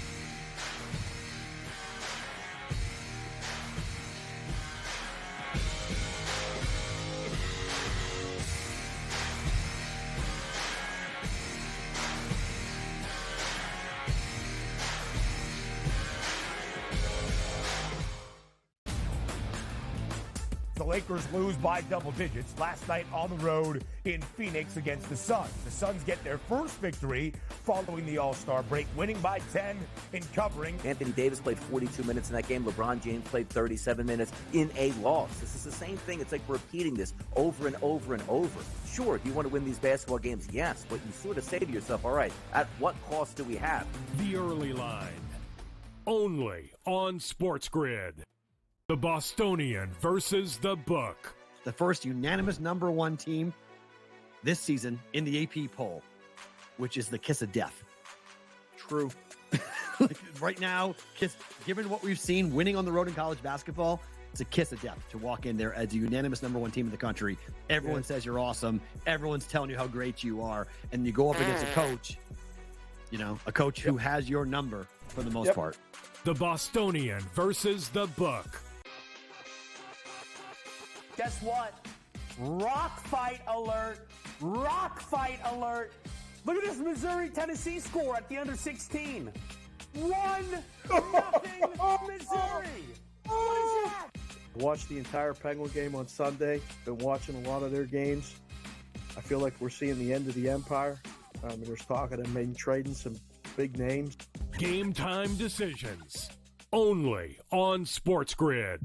The Lakers lose by double digits last night on the road in Phoenix against the Suns. The Suns get their first victory following the All-Star break, winning by 10 in covering. Anthony Davis played 42 minutes in that game. LeBron James played 37 minutes in a loss. This is the same thing. It's like repeating this over and over and over. Sure, do you want to win these basketball games? Yes, but you sort of say to yourself, all right, at what cost do we have? The early line, only on SportsGrid. The Bostonian versus the Book. The first unanimous number one team this season in the AP poll, which is the kiss of death. True. Right now, given what we've seen winning on the road in college basketball, it's a kiss of death to walk in there as the unanimous number one team in the country. Everyone says you're awesome. Everyone's telling you how great you are. And you go up against a coach, a coach who has your number for the most part. The Bostonian versus the Book. Guess what? Rock fight alert. Rock fight alert. Look at this Missouri-Tennessee score at the under 16. 1-0 Missouri. What is that? Watched the entire Penguin game on Sunday. Been watching a lot of their games. I feel like we're seeing the end of the empire. There's talk of them maybe trading some big names. Game time decisions. Only on SportsGrid.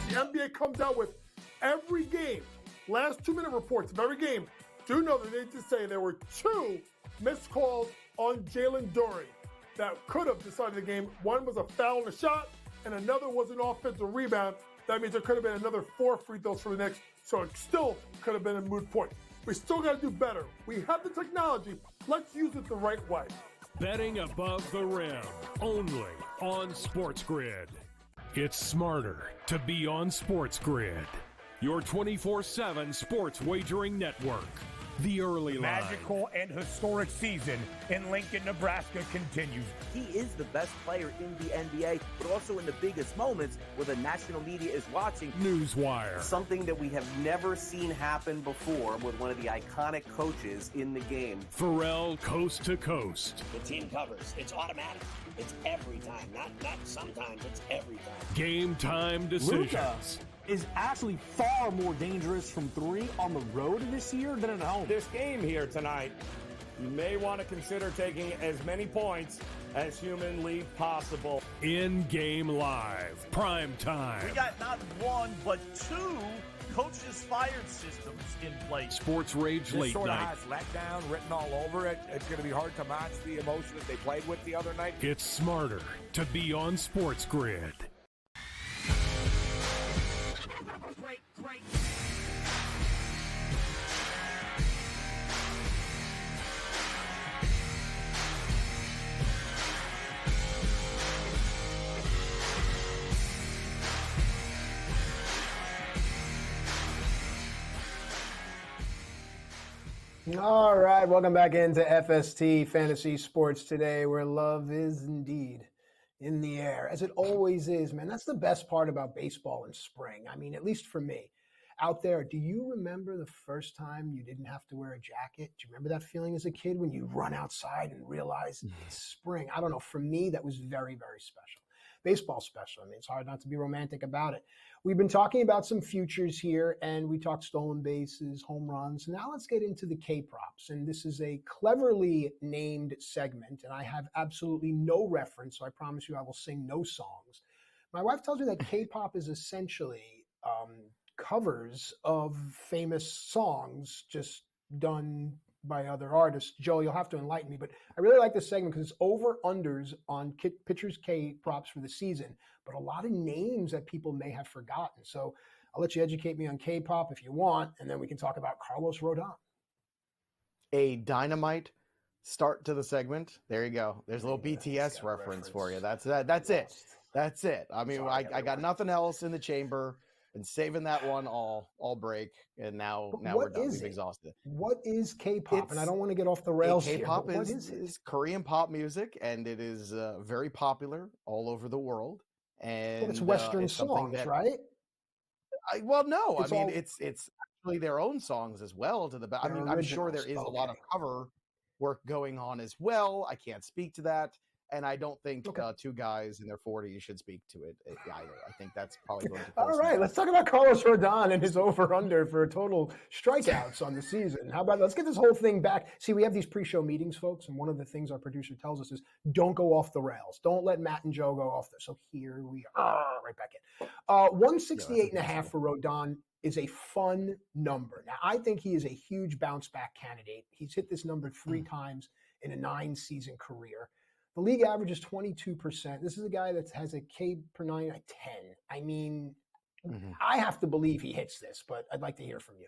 The NBA comes out with every game, last 2-minute reports of every game. Do know that they just say there were 2 missed calls on Jalen Duren that could have decided the game. One was a foul on a shot, and another was an offensive rebound. That means there could have been another 4 free throws for the Knicks, so it still could have been a moot point. We still got to do better. We have the technology. Let's use it the right way. Betting above the rim, only on SportsGrid. It's smarter to be on SportsGrid, your 24/7 sports wagering network. The early line. Magical and historic season in Lincoln, Nebraska continues. He is the best player in the NBA, but also in the biggest moments where the national media is watching. Newswire. Something that we have never seen happen before with one of the iconic coaches in the game. Pharrell coast to coast. The team covers. It's automatic. It's every time. Not sometimes. It's every time. Game time decisions. Luka is actually far more dangerous from 3 on the road this year than at home. This game here tonight, you may want to consider taking as many points as humanly possible. In-game live, prime time. We got not 1, but 2 coaches fired systems in place. Sports Rage This late sort of night. has letdown written all over it. It's going to be hard to match the emotion that they played with the other night. It's smarter to be on SportsGrid. Great. All right, welcome back into FST Fantasy Sports today, where love is indeed in the air, as it always is, man. That's the best part about baseball in spring. I mean, at least for me. Out there, do you remember the first time you didn't have to wear a jacket? Do you remember that feeling as a kid when you run outside and realize it's spring? I don't know. For me, that was very, very special. Baseball special. I mean, it's hard not to be romantic about it. We've been talking about some futures here, and we talked stolen bases, home runs. Now let's get into the K-props. And this is a cleverly named segment, and I have absolutely no reference, so I promise you I will sing no songs. My wife tells me that K-pop is essentially covers of famous songs just done by other artists. Joe, you'll have to enlighten me, but I really like this segment because it's over-unders on pitchers K-props for the season, but a lot of names that people may have forgotten. So I'll let you educate me on K-pop if you want, and then we can talk about Carlos Rodon. A dynamite start to the segment. There you go. There's a little BTS reference for you. That's it. That's it. I mean, I got nothing else in the chamber. Been saving that one all break, and now we're done. We've exhausted it. What is K-pop? And I don't want to get off the rails here. K-pop is Korean pop music, and it is very popular all over the world. And well, it's Western songs, right? No. It's actually their own songs as well. I'm sure there is a lot of cover work going on as well. I can't speak to that. And I don't think two guys in their 40s should speak to it either. I think that's probably going to All right, let's talk about Carlos Rodon and his over-under for total strikeouts on the season. How about let's get this whole thing back. See, we have these pre-show meetings, folks, and one of the things our producer tells us is don't go off the rails. Don't let Matt and Joe go off there. So here we are, right back in. 168.5 for Rodon is a fun number. Now, I think he is a huge bounce-back candidate. He's hit this number 3 times in a 9-season career. The league average is 22%. This is a guy that has a K per 9 at 10. I mean, I have to believe he hits this, but I'd like to hear from you.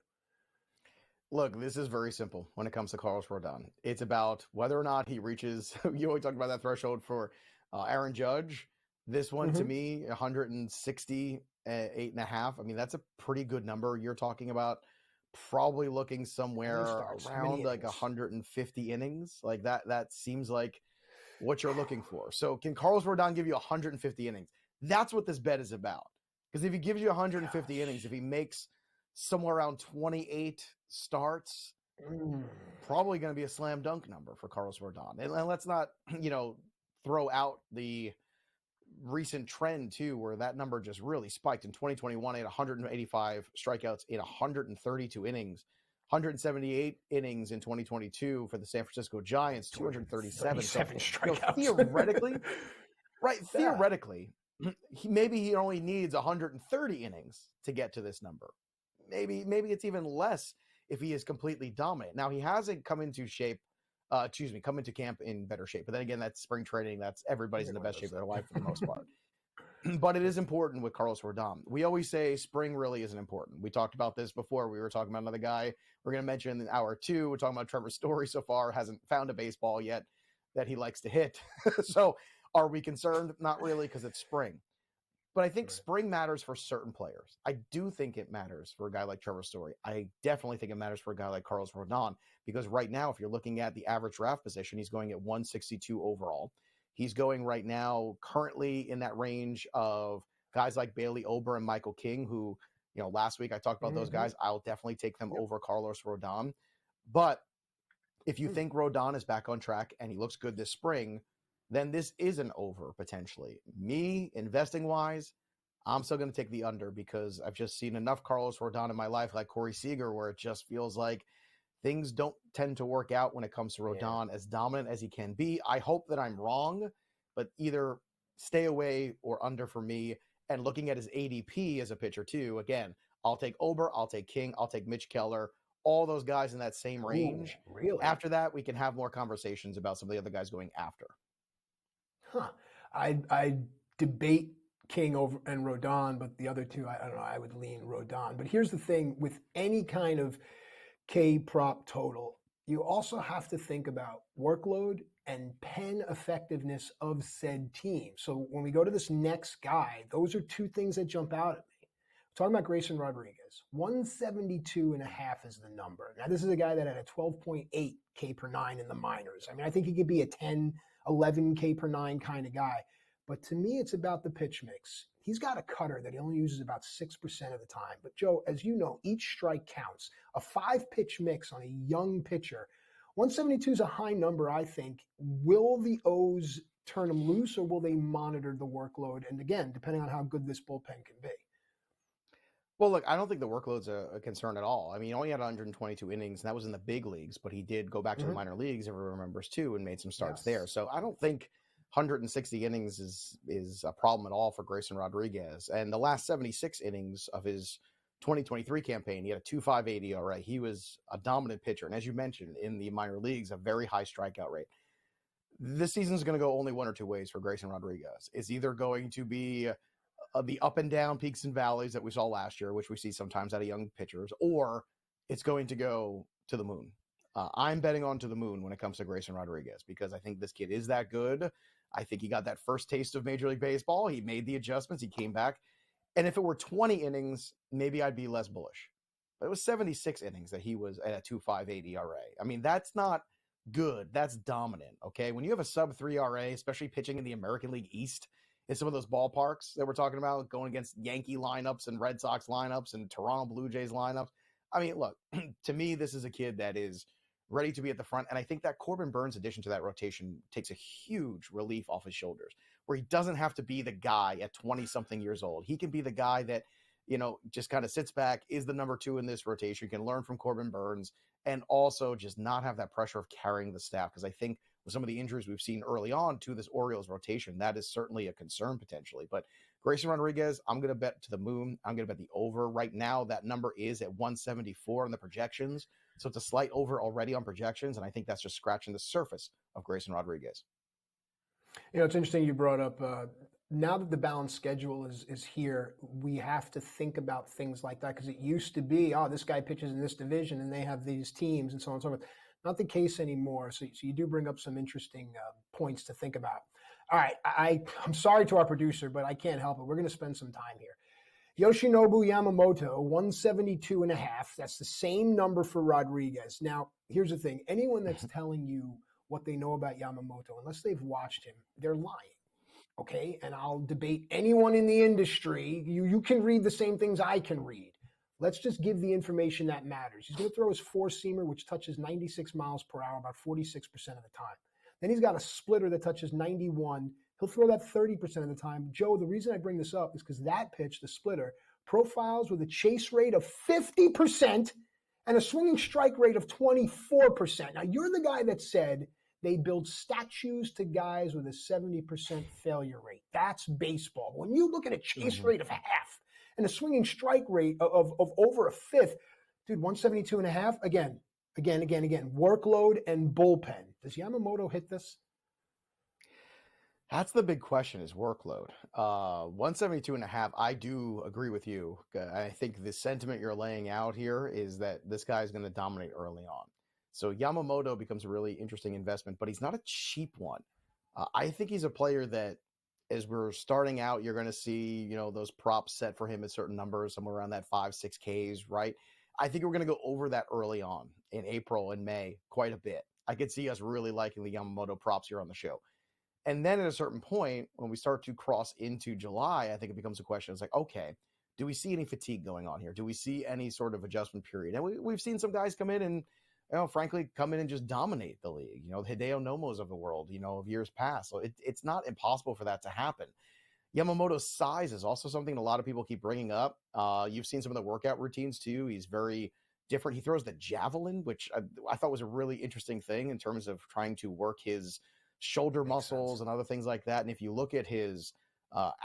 Look, this is very simple when it comes to Carlos Rodon. It's about whether or not he reaches, you always talk about that threshold for Aaron Judge. This one, to me, 168.5. I mean, that's a pretty good number. You're talking about probably looking somewhere around like 150 innings. Like that seems like what you're looking for. So can Carlos Rodon give you 150 innings? That's what this bet is about. Because if he gives you 150 innings, if he makes somewhere around 28 starts, probably going to be a slam dunk number for Carlos Rodon. And let's not, throw out the recent trend too, where that number just really spiked in 2021 at 185 strikeouts in 132 innings. 178 innings in 2022 for the San Francisco Giants, 237 strikeouts. Theoretically, theoretically, he only needs 130 innings to get to this number. Maybe it's even less if he is completely dominant. Now, he hasn't come into camp in better shape. But then again, that's spring training. That's everybody's in the best shape of their life for the most part. But it is important with Carlos Rodon. We always say spring really isn't important. We talked about this before. We were talking about another guy we're going to mention in hour 2. We're talking about Trevor Story so far. Hasn't found a baseball yet that he likes to hit. So are we concerned? Not really, because it's spring. But I think spring matters for certain players. I do think it matters for a guy like Trevor Story. I definitely think it matters for a guy like Carlos Rodon, because right now, if you're looking at the average draft position, he's going at 162 overall. He's going right now currently in that range of guys like Bailey Ober and Michael King, who, last week I talked about those guys. I'll definitely take them over Carlos Rodon. But if you think Rodon is back on track and he looks good this spring, then this is an over potentially. Me, investing-wise, I'm still going to take the under because I've just seen enough Carlos Rodon in my life, like Corey Seager, where it just feels like things don't tend to work out when it comes to Rodon, as dominant as he can be. I hope that I'm wrong, but either stay away or under for me. And looking at his ADP as a pitcher too, again, I'll take Ober, I'll take King, I'll take Mitch Keller, all those guys in that same range. Really? After that, we can have more conversations about some of the other guys going after. I debate King over and Rodon, but the other two, I don't know, I would lean Rodon. But here's the thing, with any kind of K-prop total, you also have to think about workload and pen effectiveness of said team. So when we go to this next guy, those are two things that jump out at me. talking about Grayson Rodriguez, 172.5 is the number. Now, this is a guy that had a 12.8 K per nine in the minors. I mean, I think he could be a 10, 11 K per nine kind of guy. But to me, it's about the pitch mix. He's got a cutter that he only uses about 6% of the time. But Joe, as you know, each strike counts. A 5-pitch mix on a young pitcher. 172 is a high number, I think. Will the O's turn him loose, or will they monitor the workload? And again, depending on how good this bullpen can be. Well, look, I don't think the workload's a concern at all. I mean, he only had 122 innings, and that was in the big leagues, but he did go back to the minor leagues, everyone remembers, too, and made some starts there. So I don't think 160 innings is a problem at all for Grayson Rodriguez. And the last 76 innings of his 2023 campaign, he had a 2.58 ERA. He was a dominant pitcher. And as you mentioned, in the minor leagues, a very high strikeout rate. This season's going to go only one or two ways for Grayson Rodriguez. It's either going to be the up and down peaks and valleys that we saw last year, which we see sometimes out of young pitchers, or it's going to go to the moon. I'm betting on to the moon when it comes to Grayson Rodriguez, because I think this kid is that good. I think he got that first taste of Major League Baseball. He made the adjustments. He came back. And if it were 20 innings, maybe I'd be less bullish. But it was 76 innings that he was at a 2.58 ERA. I mean, that's not good. That's dominant, okay? When you have a sub-3 ERA, especially pitching in the American League East, in some of those ballparks that we're talking about, going against Yankee lineups and Red Sox lineups and Toronto Blue Jays lineups. I mean, look, to me, this is a kid that is ready to be at the front. And I think that Corbin Burns addition to that rotation takes a huge relief off his shoulders, where he doesn't have to be the guy at 20-something years old. He can be the guy that, you know, just kind of sits back, is the number 2 in this rotation, can learn from Corbin Burns, and also just not have that pressure of carrying the staff. Because I think with some of the injuries we've seen early on to this Orioles rotation, that is certainly a concern potentially. But Grayson Rodriguez, I'm going to bet to the moon. I'm going to bet the over. Right now, that number is at 174 on the projections. So it's a slight over already on projections, and I think that's just scratching the surface of Grayson Rodriguez. You know, it's interesting you brought up, now that the balanced schedule is here, we have to think about things like that, because it used to be, oh, this guy pitches in this division and they have these teams and so on and so forth. Not the case anymore. So you do bring up some interesting points to think about. All right, I'm sorry to our producer, but I can't help it. We're going to spend some time here. Yoshinobu Yamamoto, 172.5. That's the same number for Rodriguez. Now, here's the thing. Anyone that's telling you what they know about Yamamoto, unless they've watched him, they're lying. Okay? And I'll debate anyone in the industry. You can read the same things I can read. Let's just give the information that matters. He's going to throw his four-seamer, which touches 96 miles per hour about 46% of the time. Then he's got a splitter that touches 91. He'll throw that 30% of the time. Joe, the reason I bring this up is because that pitch, the splitter, profiles with a chase rate of 50% and a swinging strike rate of 24%. Now, you're the guy that said they build statues to guys with a 70% failure rate. That's baseball. When you look at a chase rate of half and a swinging strike rate of over a fifth, dude, 172.5, again, workload and bullpen. Does Yamamoto hit this? That's the big question, is workload. 172.5, I do agree with you. I think the sentiment you're laying out here is that this guy is going to dominate early on. So Yamamoto becomes a really interesting investment, but he's not a cheap one. I think he's a player that, as we're starting out, you're going to see, you know, those props set for him at certain numbers, somewhere around that 5-6 Ks, right? I think we're going to go over that early on in April and May quite a bit. I could see us really liking the Yamamoto props here on the show. And then at a certain point, when we start to cross into July, I think it becomes a question. It's like, okay, do we see any fatigue going on here? Do we see any sort of adjustment period? And we've seen some guys come in and, you know, frankly, come in and just dominate the league. You know, the Hideo Nomos of the world, you know, of years past. So it's not impossible for that to happen. Yamamoto's size is also something a lot of people keep bringing up. You've seen some of the workout routines too. He's very different. He throws the javelin, which I thought was a really interesting thing in terms of trying to work his shoulder muscles and other things like that. And if you look at his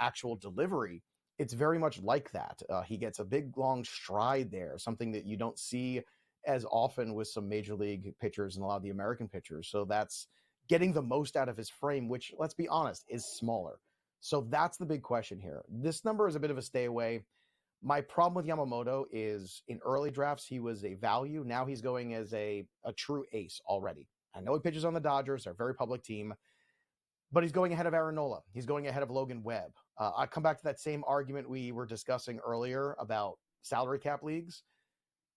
actual delivery, it's very much like that. He gets a big, long stride there, something that you don't see as often with some major league pitchers and a lot of the American pitchers. So that's getting the most out of his frame, which, let's be honest, is smaller. So that's the big question here. This number is a bit of a stay away. My problem with Yamamoto is in early drafts, he was a value. Now he's going as a true ace already. I know he pitches on the Dodgers. They're a very public team. But he's going ahead of Aaron Nola. He's going ahead of Logan Webb. I come back to that same argument we were discussing earlier about salary cap leagues.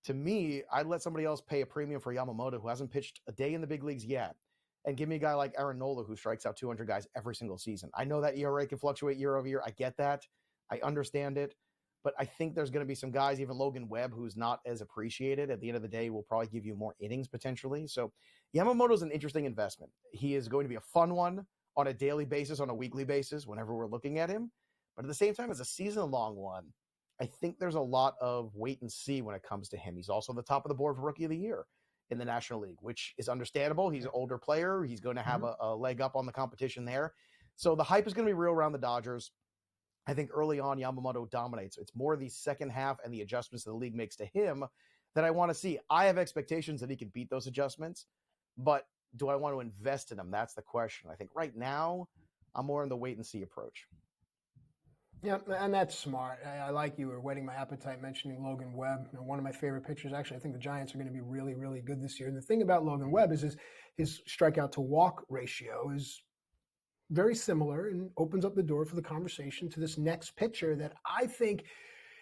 To me, I'd let somebody else pay a premium for Yamamoto, who hasn't pitched a day in the big leagues yet, and give me a guy like Aaron Nola, who strikes out 200 guys every single season. I know that ERA can fluctuate year over year. I get that. I understand it. But I think there's going to be some guys, even Logan Webb, who's not as appreciated. At the end of the day, will probably give you more innings potentially. So Yamamoto's an interesting investment. He is going to be a fun one on a daily basis, on a weekly basis, whenever we're looking at him. But at the same time, as a season-long one, I think there's a lot of wait and see when it comes to him. He's also the top of the board for Rookie of the Year in the National League, which is understandable. He's an older player. He's going to have a leg up on the competition there. So the hype is going to be real around the Dodgers. I think early on, Yamamoto dominates. It's more the second half and the adjustments that the league makes to him that I want to see. I have expectations that he can beat those adjustments, but do I want to invest in him? That's the question. I think right now, I'm more in the wait and see approach. Yeah, and that's smart. I like you were whetting my appetite mentioning Logan Webb. One of my favorite pitchers. Actually, I think the Giants are going to be really, really good this year. And the thing about Logan Webb is his strikeout to walk ratio is very similar and opens up the door for the conversation to this next pitcher that I think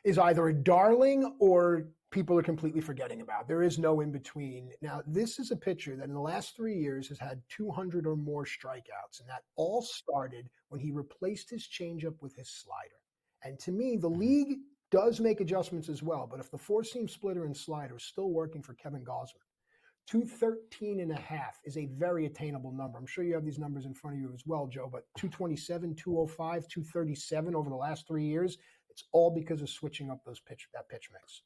is either a darling or people are completely forgetting about. There is no in between. Now, this is a pitcher that in the last 3 years has had 200 or more strikeouts, and that all started when he replaced his changeup with his slider. And to me, the league does make adjustments as well, but if the four-seam splitter and slider is still working for Kevin Gausman, 213.5 is a very attainable number. I'm sure you have these numbers in front of you as well, Joe, but 227, 205, 237 over the last 3 years, it's all because of switching up that pitch mix.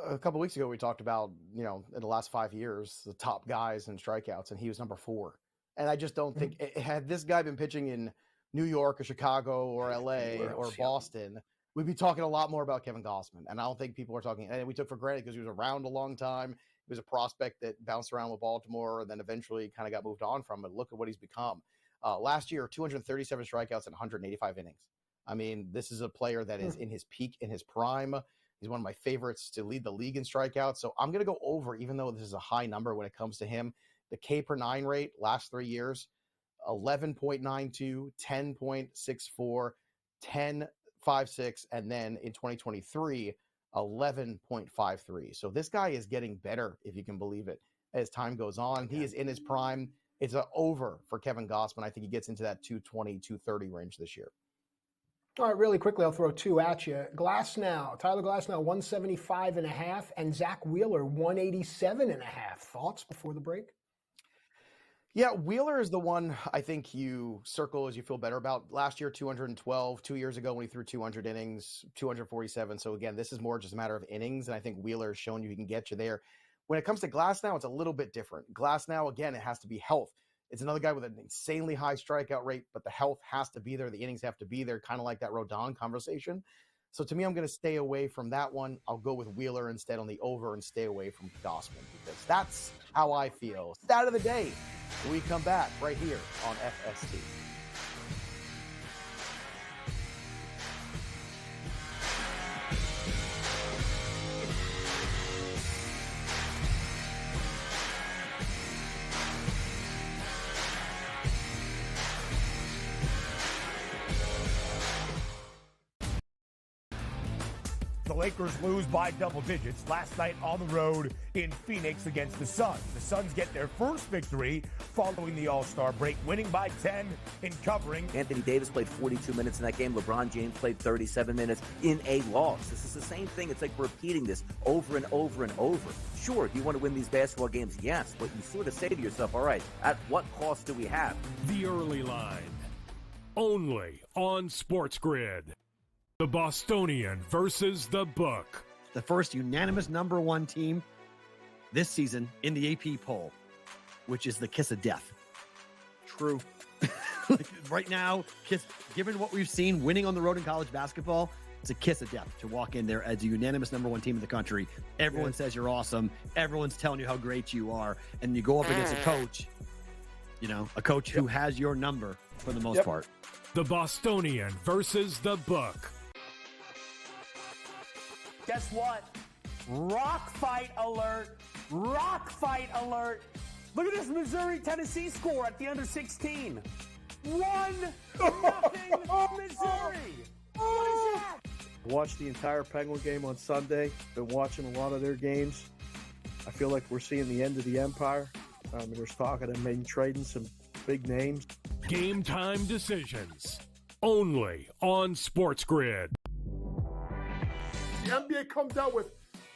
A couple of weeks ago, we talked about, in the last 5 years, the top guys in strikeouts, and he was number 4. And I just don't think, had this guy been pitching in New York or Chicago or LA or Boston, we'd be talking a lot more about Kevin Gausman. And I don't think people are talking, and we took for granted because he was around a long time. He was a prospect that bounced around with Baltimore and then eventually kind of got moved on from it. Look at what he's become. Last year, 237 strikeouts and 185 innings. I mean, this is a player that is in his peak, in his prime. He's one of my favorites to lead the league in strikeouts. So I'm going to go over, even though this is a high number when it comes to him. The K per 9 rate last 3 years, 11.92, 10.64, 10.56, and then in 2023, 11.53. So this guy is getting better, if you can believe it, as time goes on. He is in his prime. It's an over for Kevin Gausman. I think he gets into that 220, 230 range this year. All right, really quickly, I'll throw two at you. Tyler Glasnow, 175.5, and Zach Wheeler, 187.5. Thoughts before the break? Yeah, Wheeler is the one I think you circle as you feel better about. Last year, 212. 2 years ago when he threw 200 innings, 247. So again, this is more just a matter of innings, and I think Wheeler has shown you he can get you there. When it comes to Glasnow, it's a little bit different. Glasnow, again, it has to be health. It's another guy with an insanely high strikeout rate, but the health has to be there. The innings have to be there, kind of like that Rodon conversation. So to me, I'm going to stay away from that one. I'll go with Wheeler instead on the over and stay away from Gausman because that's how I feel. Stat of the day when we come back right here on FST. The Lakers lose by double digits last night on the road in Phoenix against the Suns. The Suns get their first victory following the All-Star break, winning by 10 in covering. Anthony Davis played 42 minutes in that game. LeBron James played 37 minutes in a loss. This is the same thing. It's like repeating this over and over and over. Sure, do you want to win these basketball games? Yes, but you sort of say to yourself, all right, at what cost do we have? The early line, only on SportsGrid. The Bostonian versus the Book. The first unanimous #1 team this season in the AP poll, which is the kiss of death. True. Right now, given what we've seen winning on the road in college basketball, it's a kiss of death to walk in there as a unanimous #1 team in the country. Everyone says you're awesome. Everyone's telling you how great you are. And you go up against a coach, who has your number for the most part. The Bostonian versus the Book. Guess what? Rock fight alert. Rock fight alert. Look at this Missouri-Tennessee score at the under 16. 1-0 Missouri. What is that? Watched the entire Penguin game on Sunday. Been watching a lot of their games. I feel like we're seeing the end of the empire. There's talk of them maybe trading some big names. Game time decisions. Only on SportsGrid. The NBA comes out with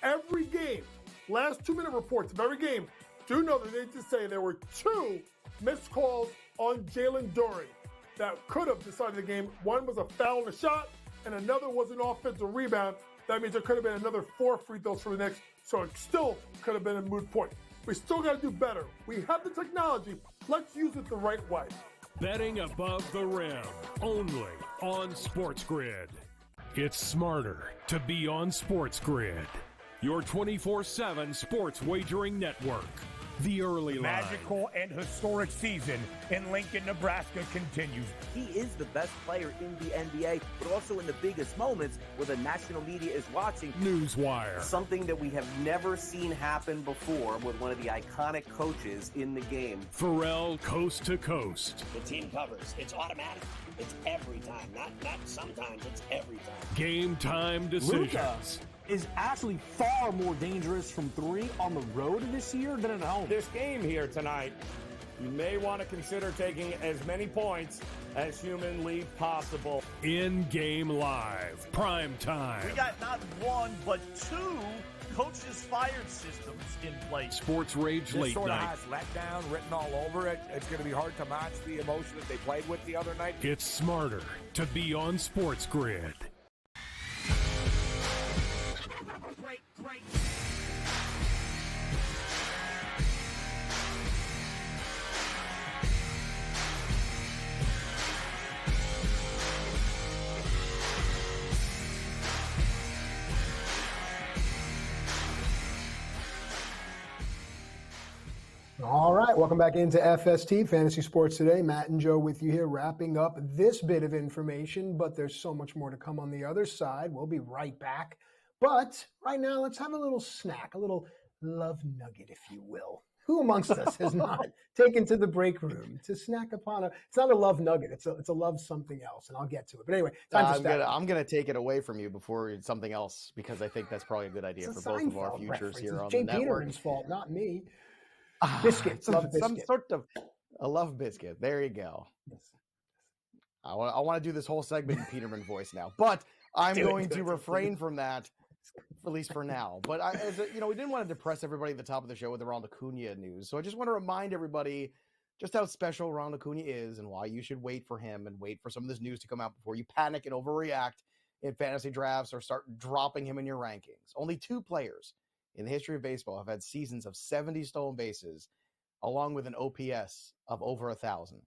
every game, last 2-minute reports of every game. Do know that they just say there were 2 missed calls on Jalen Duren that could have decided the game. One was a foul and a shot, and another was an offensive rebound. That means there could have been another 4 free throws for the Knicks, so it still could have been a moot point. We still got to do better. We have the technology. Let's use it the right way. Betting above the rim. Only on SportsGrid. It's smarter to be on SportsGrid. Your 24/7 sports wagering network. The early line. Magical and historic season in Lincoln, Nebraska continues. He is the best player in the NBA, but also in the biggest moments where the national media is watching. Newswire. Something that we have never seen happen before with one of the iconic coaches in the game. Pharrell coast to coast. The team covers. It's automatic. It's every time. Not sometimes. It's every time. Game time decisions. Luka is actually far more dangerous from 3 on the road this year than at home. This game here tonight, you may want to consider taking as many points as humanly possible. In-game live. Prime time. We got not 1, but 2 coaches fired systems in place. Sports Rage This late sort of night. has letdown written all over it. It's going to be hard to match the emotion that they played with the other night. It's smarter to be on SportsGrid. All right, welcome back into FST, Fantasy Sports Today. Matt and Joe with you here, wrapping up this bit of information, but there's so much more to come on the other side. We'll be right back. But right now, let's have a little snack, a little love nugget, if you will. Who amongst us has not taken to the break room to snack upon it's not a love nugget, it's a love something else, and I'll get to it. But anyway, I'm gonna take it away from you before something else, because I think that's probably a good idea for both of our futures here on the network. Jay Peterman's fault, not me. Biscuits, love biscuit. Some sort of a love biscuit. There you go. I want to do this whole segment in Peterman voice now, but I'm going to refrain from that, at least for now. But we didn't want to depress everybody at the top of the show with the Ronald Acuna news, so I just want to remind everybody just how special Ronald Acuna is and why you should wait for him and wait for some of this news to come out before you panic and overreact in fantasy drafts or start dropping him in your rankings. Only 2 players in the history of baseball have had seasons of 70 stolen bases, along with an OPS of over 1,000.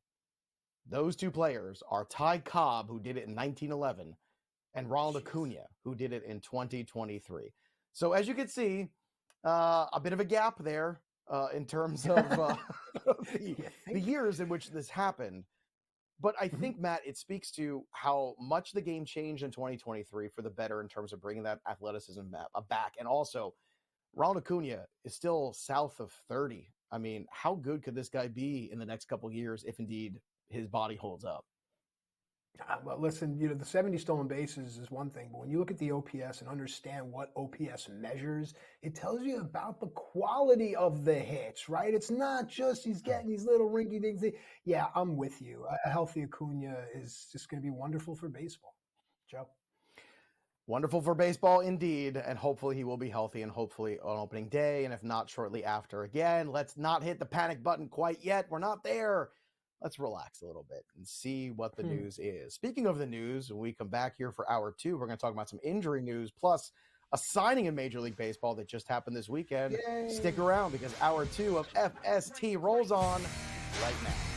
Those 2 players are Ty Cobb, who did it in 1911, and Ronald Acuna, who did it in 2023. So as you can see, a bit of a gap there in terms of the years in which this happened. But I think, Matt, it speaks to how much the game changed in 2023 for the better in terms of bringing that athleticism back. And also, Ronald Acuna is still south of 30. I mean, how good could this guy be in the next couple of years if indeed his body holds up? Well, listen, the 70 stolen bases is one thing, but when you look at the OPS and understand what OPS measures, it tells you about the quality of the hits, right? It's not just he's getting these little rinky dinks. Yeah, I'm with you. A healthy Acuna is just going to be wonderful for baseball. Joe? Wonderful for baseball, indeed, and hopefully he will be healthy, and hopefully on opening day, and if not, shortly after. Again, let's not hit the panic button quite yet. We're not there. Let's relax a little bit and see what the news is. Speaking of the news, when we come back here for hour 2, we're going to talk about some injury news, plus a signing in Major League Baseball that just happened this weekend. Yay. Stick around, because hour 2 of FST rolls on right now.